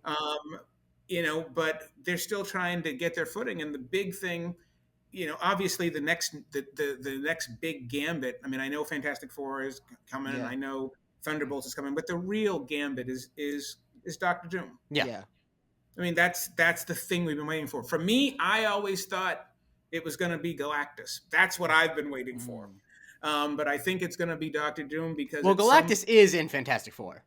But they're still trying to get their footing. And the big thing, obviously the next big gambit. I mean, I know Fantastic Four is coming, and I know Thunderbolts is coming, but the real gambit is Doctor Doom. Yeah. I mean, that's the thing we've been waiting for. For me, I always thought it was going to be Galactus. That's what I've been waiting for. But I think it's going to be Doctor Doom because Galactus is in Fantastic Four.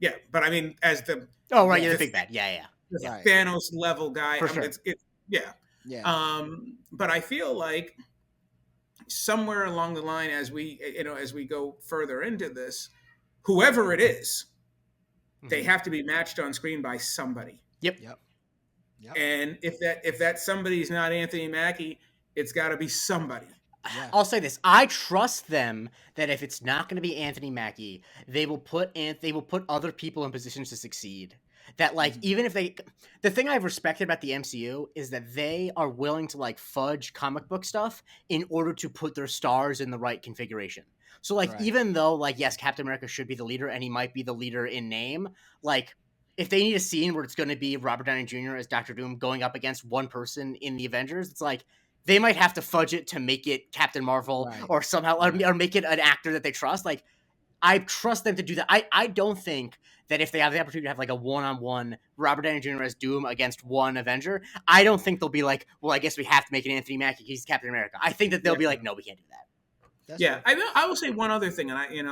Yeah, but I mean, as the the big bad, the Thanos level guy. For sure. Yeah. But I feel like somewhere along the line, as we go further into this, whoever it is, they have to be matched on screen by somebody. Yep. And if that somebody's not Anthony Mackie, it's got to be somebody. Yeah. I'll say this: I trust them that if it's not going to be Anthony Mackie, they will put other people in positions to succeed. That even if the thing I've respected about the MCU is that they are willing to fudge comic book stuff in order to put their stars in the right configuration. So even though yes, Captain America should be the leader and he might be the leader in name, if they need a scene where it's going to be Robert Downey Jr. as Dr. Doom going up against one person in the Avengers, it's they might have to fudge it to make it Captain Marvel or somehow or make it an actor that they trust. I trust them to do that. I don't think that if they have the opportunity to have a one-on-one Robert Downey Jr. as Doom against one Avenger, I don't think they'll be well, I guess we have to make it Anthony Mackie. He's Captain America. I think that they'll be no, we can't do that. I will say one other thing, and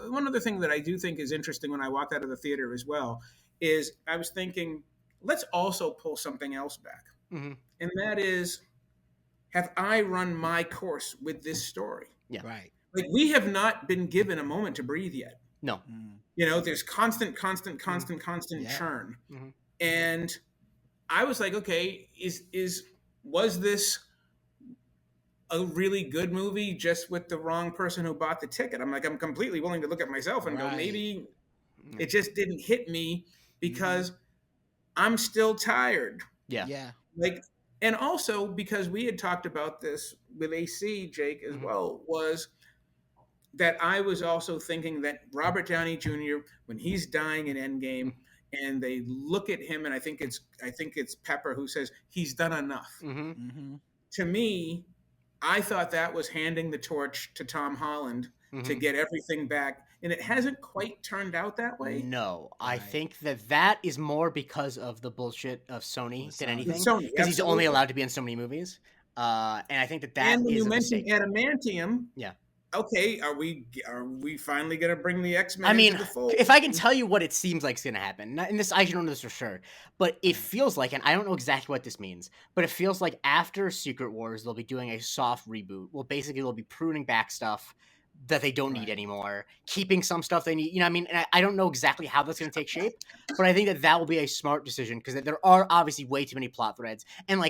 one other thing that I do think is interesting when I walked out of the theater as well is I was thinking, let's also pull something else back, and that is, have I run my course with this story? Yeah, right. We have not been given a moment to breathe yet. No, there's constant churn, and I was like, okay, was this a really good movie just with the wrong person who bought the ticket? I'm completely willing to look at myself and go, maybe it just didn't hit me because I'm still tired. Yeah. And also because we had talked about this with AC, Jake, as well, was that I was also thinking that Robert Downey Jr., when he's dying in Endgame, and they look at him, and I think it's Pepper who says he's done enough. To me, I thought that was handing the torch to Tom Holland to get everything back, and it hasn't quite turned out that way. No, I think that is more because of the bullshit of Sony than anything. Because he's only allowed to be in so many movies, and I think that and when is you a mentioned mistake. Adamantium, okay, are we finally going to bring the X-Men into the fold? If I can tell you what it seems like is going to happen, and this I don't know this for sure, but it feels like, and I don't know exactly what this means, but it feels like after Secret Wars, they'll be doing a soft reboot. Well, basically, they'll be pruning back stuff that they don't need anymore, keeping some stuff they need. And I don't know exactly how that's going to take shape, but I think that will be a smart decision because there are obviously way too many plot threads. And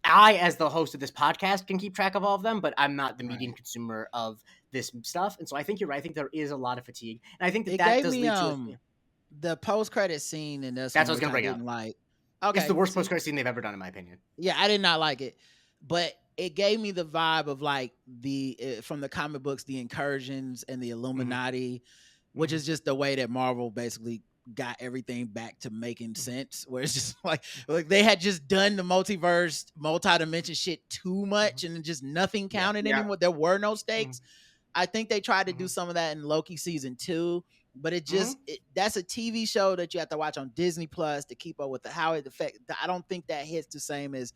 I, as the host of this podcast, can keep track of all of them, but I'm not the median consumer of this stuff. And so I think you're right. I think there is a lot of fatigue. And I think that does lead to the post-credit scene in this. That's what I was going to bring up. Okay. It's the worst post-credit scene they've ever done, in my opinion. Yeah, I did not like it. But it gave me the vibe of from the comic books, the incursions and the Illuminati, which is just the way that Marvel basically got everything back to making sense, where it's just like they had just done the multi-dimension shit too much and just nothing counted anymore. There were no stakes. I think they tried to do some of that in Loki season 2, but it just that's a TV show that you have to watch on Disney Plus to keep up with the how it affects. I don't think that hits the same as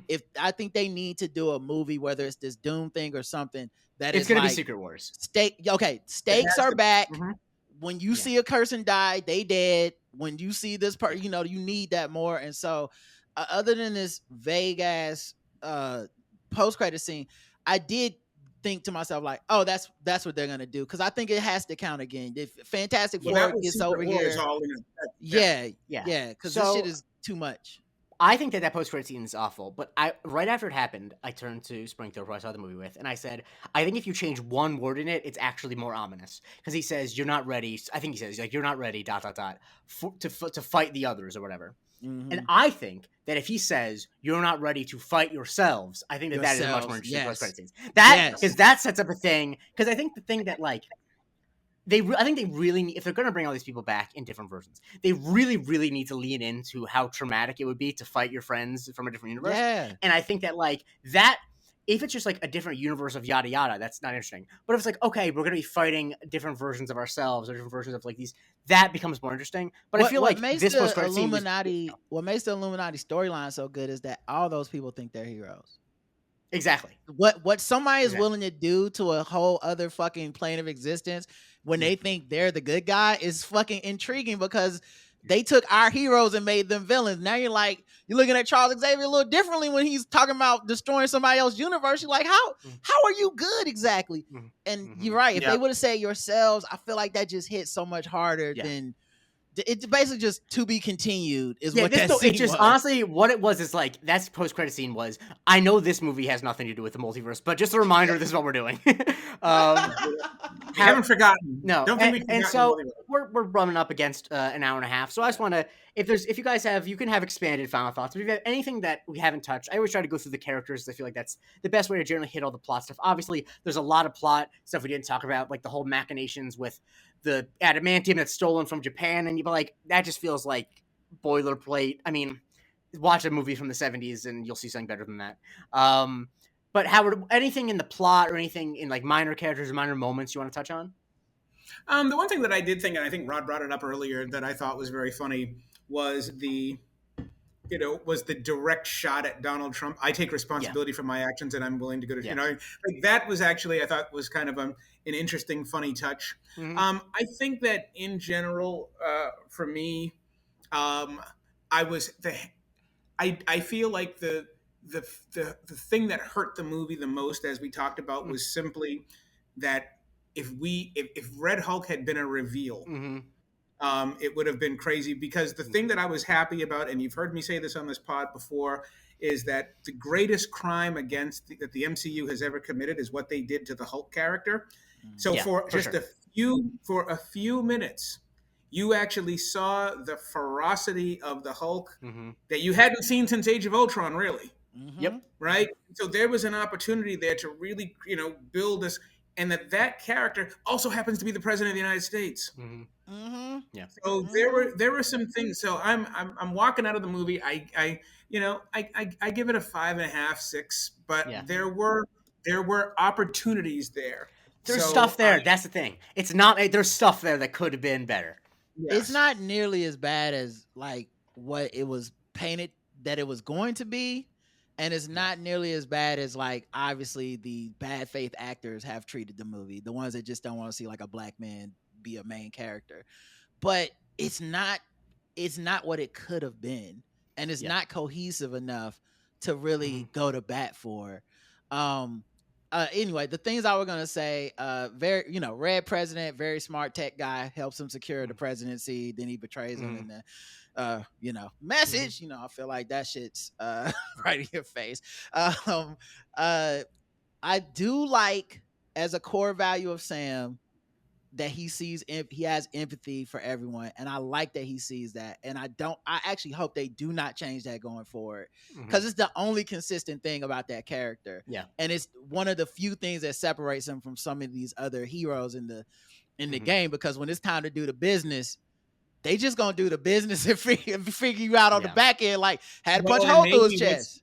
if I think they need to do a movie, whether it's this Doom thing or something that it's going to be Secret Wars. Stakes are back. When you see a person die, they dead. When you see this part, you need that more. And so, other than this vague ass post credit scene, I did think to myself like, oh, that's what they're gonna do, because I think it has to count again. If Fantastic Well, Four that was gets over Secret Wars here, all in it. yeah, Yeah. yeah, because this shit So is too much. I think that post credit scene is awful. But right after it happened, I turned to Springfield, who I saw the movie with, and I said, I think if you change one word in it, it's actually more ominous. Because he says, "You're not ready." I think he says, like, "You're not ready." ... To fight the others or whatever. And I think that if he says, "You're not ready to fight yourselves," I think that is a much more Yourselves, interesting post credit yes, scene. yes. Because that sets up a thing. Because I think the thing that like I think they really need, if they're going to bring all these people back in different versions, they really, really need to lean into how traumatic it would be to fight your friends from a different universe. Yeah. And I think that like that, if it's just like a different universe of yada yada, that's not interesting. But if it's like, okay, we're going to be fighting different versions of ourselves or different versions of like these, that becomes more interesting. But I feel like this post credit scene was, what makes the Illuminati storyline so good is that all those people think they're heroes. exactly what somebody is willing to do to a whole other fucking plane of existence when they think they're the good guy is fucking intriguing, because they took our heroes and made them villains. Now you're looking at Charles Xavier a little differently when he's talking about destroying somebody else's universe. You're like, how are you good exactly? And you're right. If they would have said yourselves, I feel like that just hit so much harder than it's basically just to be continued is what that scene was. Honestly, what it was is like, that's post-credit scene was, I know this movie has nothing to do with the multiverse, but just a reminder, this is what we're doing. Haven't forgotten. No. Don't think and so we're running up against an hour and a half. So I just want to, if you guys have, you can have expanded final thoughts. If you have anything that we haven't touched, I always try to go through the characters. I feel like that's the best way to generally hit all the plot stuff. Obviously, there's a lot of plot stuff we didn't talk about, like the whole machinations with the adamantium that's stolen from Japan, and you'd be like, that just feels like boilerplate. I mean, watch a movie from the 70s and you'll see something better than that. But Howard, anything in the plot or anything in like minor characters or minor moments you want to touch on? The one thing that I did think, and I think Rod brought it up earlier, that I thought was very funny was the direct shot at Donald Trump. I take responsibility for my actions, and I'm willing to go to, like that was actually, I thought was kind of an interesting, funny touch. I think that in general, for me, I feel like the thing that hurt the movie the most, as we talked about, was simply that if Red Hulk had been a reveal, it would have been crazy. Because the thing that I was happy about, and you've heard me say this on this pod before, is that the greatest crime that the MCU has ever committed is what they did to the Hulk character. So for a few minutes, you actually saw the ferocity of the Hulk that you hadn't seen since Age of Ultron, really. Yep. Right. So there was an opportunity there to really, build this, and that character also happens to be the president of the United States. Yeah. So there were some things. So I'm walking out of the movie. I give it a 5.5, 6, but there were opportunities there. There's stuff there. That's the thing. It's not. There's stuff there that could have been better. Yes. It's not nearly as bad as like what it was painted that it was going to be, and it's not nearly as bad as like obviously the bad faith actors have treated the movie, the ones that just don't want to see like a black man be a main character. But it's not what it could have been, and it's not cohesive enough to really go to bat for. Anyway, the things I was gonna say, very, red president, very smart tech guy, helps him secure the presidency, then he betrays him in the message. I feel like that shit's right in your face. I do like, as a core value of Sam, that he has empathy for everyone, and I like that he sees that, and I actually hope they do not change that going forward, because it's the only consistent thing about that character, and it's one of the few things that separates him from some of these other heroes in the game, because when it's time to do the business, they just gonna do the business and figure you out on the back end, like had a punch a hole through his chest.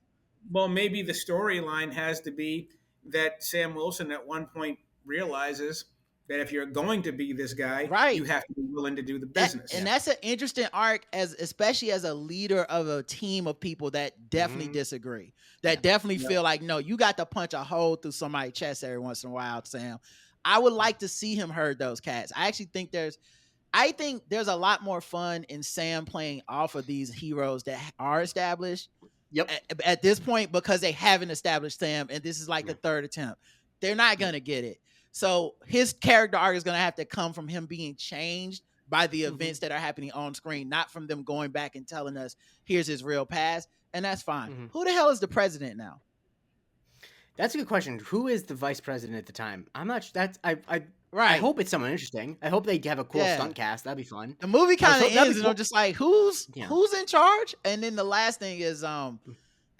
Well, maybe the storyline has to be that Sam Wilson at one point realizes that if you're going to be this guy, you have to be willing to do the business. And that's an interesting arc, especially as a leader of a team of people that definitely disagree, that definitely feel like, no, you got to punch a hole through somebody's chest every once in a while, Sam. I would like to see him herd those cats. I think there's a lot more fun in Sam playing off of these heroes that are established at this point, because they haven't established Sam, and this is like the third attempt. they're not gonna get it. So his character arc is gonna have to come from him being changed by the events that are happening on screen, not from them going back and telling us here's his real past, and that's fine. Who the hell is the president now? That's a good question. Who is the vice president at the time? I'm not sure. That's I Right. hope it's someone interesting. I hope they have a cool Yeah. stunt cast. That'd be fun. The movie kind of ends, and cool. I'm just like, who's Yeah. who's in charge? And then the last thing is that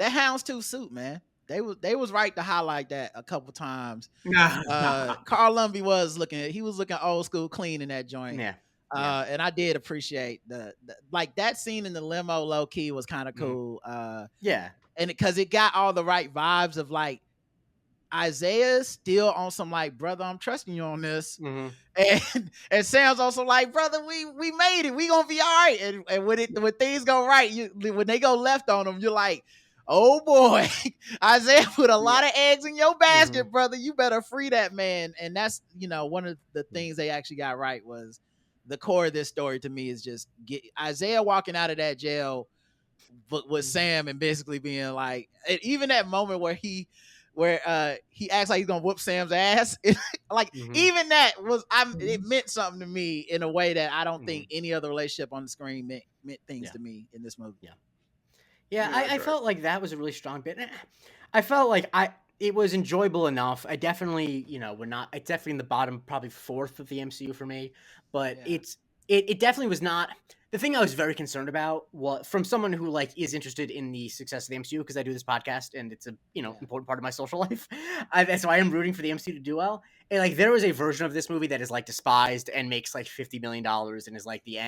Houndstooth suit, man. They was right to highlight that a couple times. Carl Lumbly was looking old school clean in that joint. Yeah. And I did appreciate the like that scene in the limo low key was kind of cool. Yeah. And because it got all the right vibes of like Isaiah's still on some like, brother, I'm trusting you on this. And Sam's also like, brother, we made it. We gonna be all right. And when things go right, when they go left on them, you're like, oh boy, Isaiah put a lot of eggs in your basket, brother. You better free that man. And that's, one of the things they actually got right was the core of this story to me is just get Isaiah walking out of that jail with Sam and basically being like, and even that moment where he acts like he's gonna whoop Sam's ass. Like even that was, it meant something to me in a way that I don't think any other relationship on the screen meant things to me in this movie. Yeah, I felt like that was a really strong bit. I felt like it was enjoyable enough. I definitely, it's definitely in the bottom, probably fourth of the MCU for me, but it definitely was not. The thing I was very concerned about was from someone who like is interested in the success of the MCU, because I do this podcast and it's a important part of my social life. So I am rooting for the MCU to do well. And like there was a version of this movie that is like despised and makes like $50 million and is like the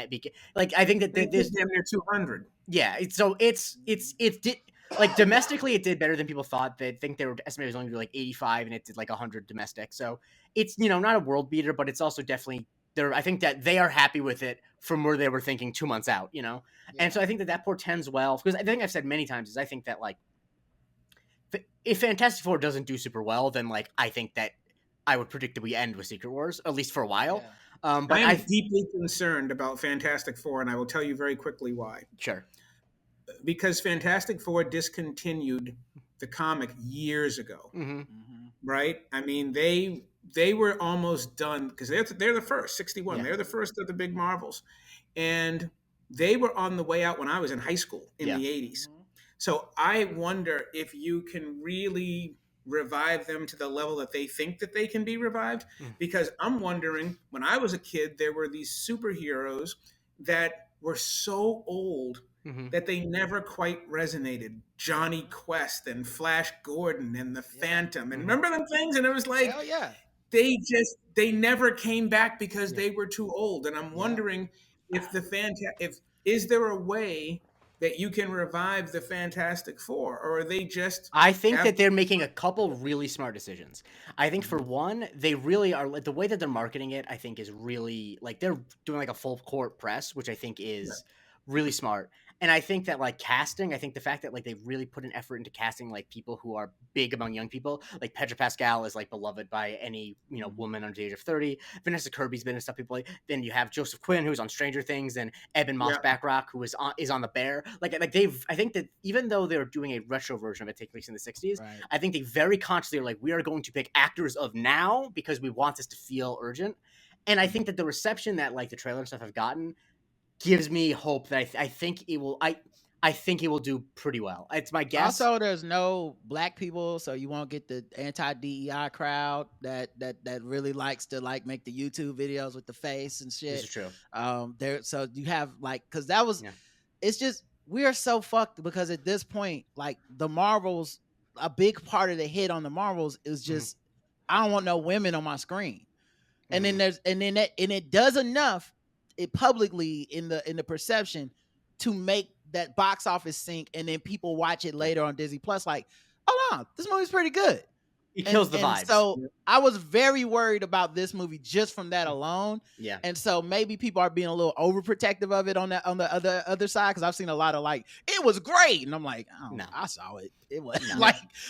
like I think that there's damn near 200. Yeah, it did like domestically it did better than people thought. They think they were estimated only to do like 85 and it did like 100 domestic. So it's not a world beater, but it's also definitely I think that they are happy with it from where they were thinking 2 months out, And so I think that portends well, because I think I've said many times is I think that like if Fantastic Four doesn't do super well, then like I think that I would predict that we end with Secret Wars, at least for a while. But I am deeply concerned about Fantastic Four, and I will tell you very quickly why. Sure. Because Fantastic Four discontinued the comic years ago, right? I mean, they were almost done because they're the first 61. Yeah. They're the first of the big Marvels, and they were on the way out when I was in high school in the 80s. So I wonder if you can really revive them to the level that they think that they can be revived, because I'm wondering, when I was a kid, there were these superheroes that were so old that they never quite resonated. Johnny Quest and Flash Gordon and the Phantom, and remember them things? And it was like, hell yeah. They never came back because they were too old. And I'm wondering if is there a way that you can revive the Fantastic Four, or are they just? I think that they're making a couple really smart decisions. I think for one, they really are, the way that they're marketing it, I think is really like they're doing like a full court press, which I think is really smart. And I think that like casting, I think the fact that like they've really put an effort into casting like people who are big among young people, like Pedro Pascal is like beloved by any woman under the age of 30. Vanessa Kirby's been in stuff people like. Then you have Joseph Quinn, who's on Stranger Things, and Eben Moss Backrack, who is on The Bear. Like they've, I think that even though they're doing a retro version of it taking place in the 60s, I think they very consciously are like, we are going to pick actors of now because we want this to feel urgent. And I think that the reception that like the trailer and stuff have gotten gives me hope that I think it will. I think it will do pretty well. It's my guess. Also, there's no black people, so you won't get the anti-DEI crowd that really likes to like make the YouTube videos with the face and shit. This is true. So you have like, because that was, it's just, we are so fucked because at this point, like the Marvels, a big part of the hit on the Marvels is just, I don't want no women on my screen. And then it does enough it publicly in the perception to make that box office sink, and then people watch it later on Disney Plus like, oh no, this movie's pretty good. It kills the vibes. So I was very worried about this movie just from that alone. Yeah. And so maybe people are being a little overprotective of it on the other side, because I've seen a lot of like, it was great, and I'm like, oh, no, I saw it. It was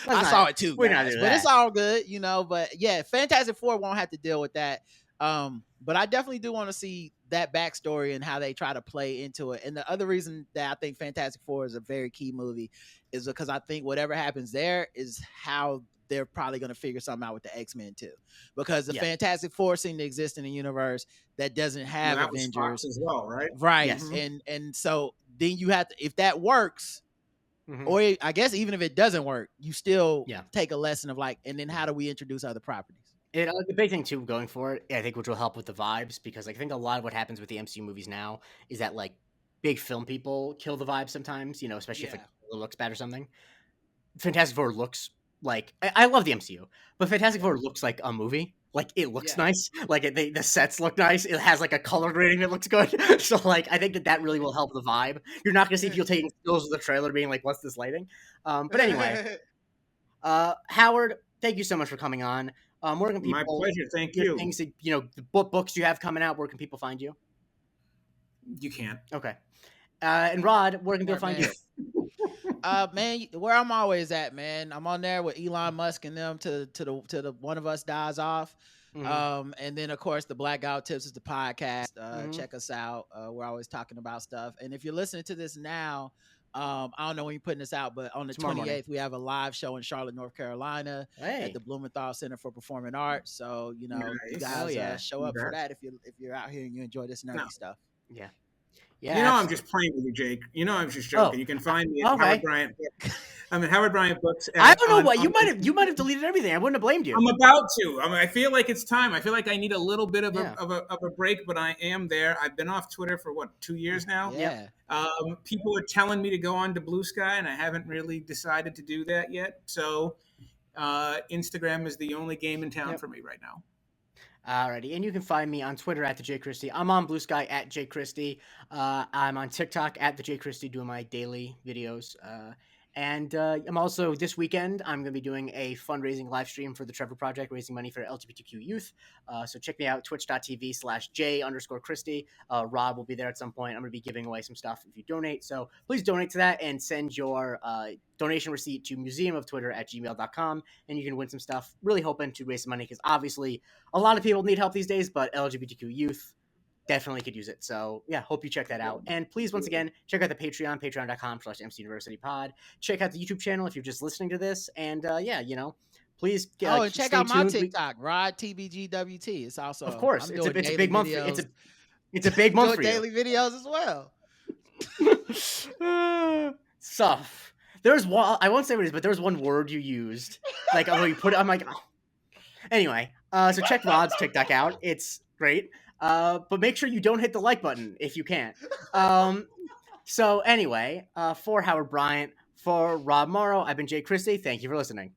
I saw it too, guys, but it's all good, But yeah, Fantastic Four won't have to deal with that. But I definitely do want to see that backstory and how they try to play into it. And the other reason that I think Fantastic Four is a very key movie is because I think whatever happens there is how they're probably going to figure something out with the X-Men too, because the Yeah. Fantastic Four seem to exist in a universe that doesn't have That was Fox Avengers, as well, right? right? Yes. And so then you have to, if that works, Mhm. or I guess even if it doesn't work, you still Yeah. take a lesson of like, and then how do we introduce other properties? The big thing too going for it, I think, which will help with the vibes, because I think a lot of what happens with the MCU movies now is that like big film people kill the vibe sometimes, especially if Yeah. like it looks bad or something. Fantastic Four looks like I love the MCU, but Fantastic Four looks like a movie. Like it looks Yeah. nice. Like the sets look nice. It has like a color grading that looks good. So like I think that really will help the vibe. You're not gonna see people taking stills of the trailer being like, "What's this lighting?" But anyway, Howard, thank you so much for coming on. Where can My people pleasure. Thank your you. things that the books you have coming out? Where can people find you? You can't. Okay. And Rod, where can people Smart find man. you? Man, where I'm always at, man. I'm on there with Elon Musk and them to the one of us dies off. Mhm. And then of course the Blackout Tips is the podcast. Mhm. Check us out. We're always talking about stuff. And if you're listening to this now, I don't know when you're putting this out, but on the Tomorrow morning. 28th, we have a live show in Charlotte, North Carolina Hey. at the Blumenthal Center for Performing Arts. So, you Nice. guys Hell yeah. show up for Congrats. that if you're out here and you enjoy this nerdy No. stuff. Yeah. I'm absolutely. just playing with you, Jake. I'm just joking. Oh, You can find me at okay. Howard Bryant. Howard Bryant Books. I don't know what you might have deleted everything. I wouldn't have blamed you. I'm about to. I feel like it's time. I feel like I need a little bit of Yeah. a break, but I am there. I've been off Twitter for 2 years now. Yeah. People are telling me to go on to Blue Sky, and I haven't really decided to do that yet. So Instagram is the only game in town for me right now. Alrighty, and you can find me on Twitter at the J Christie. I'm on Blue Sky at J Christie. I'm on TikTok at the J Christie doing my daily videos. And I'm also this weekend. I'm going to be doing a fundraising live stream for the Trevor Project, raising money for LGBTQ youth. So check me out, twitch.tv/J_Christie. Rob will be there at some point. I'm going to be giving away some stuff if you donate. So please donate to that and send your donation receipt to museumoftwitter@gmail.com, and you can win some stuff. Really hoping to raise some money, because obviously a lot of people need help these days, but LGBTQ youth definitely could use it. So yeah, hope you check that out. And please, once again, check out the Patreon, patreon.com/MCUniversityPod. Check out the YouTube channel if you're just listening to this. And please and check out my tuned. TikTok, Rod TBGWT. It's also, of course, I'm it's doing a big month. videos. It's a big month for doing daily videos as well. Stuff. There's one, I won't say what it is, but there's one word you used. Like, you put it, I'm like, oh. Anyway, so check Rod's TikTok out. It's great. But make sure you don't hit the like button if you can't. So anyway, for Howard Bryant, for Rob Morrow, I've been Jay Christie. Thank you for listening.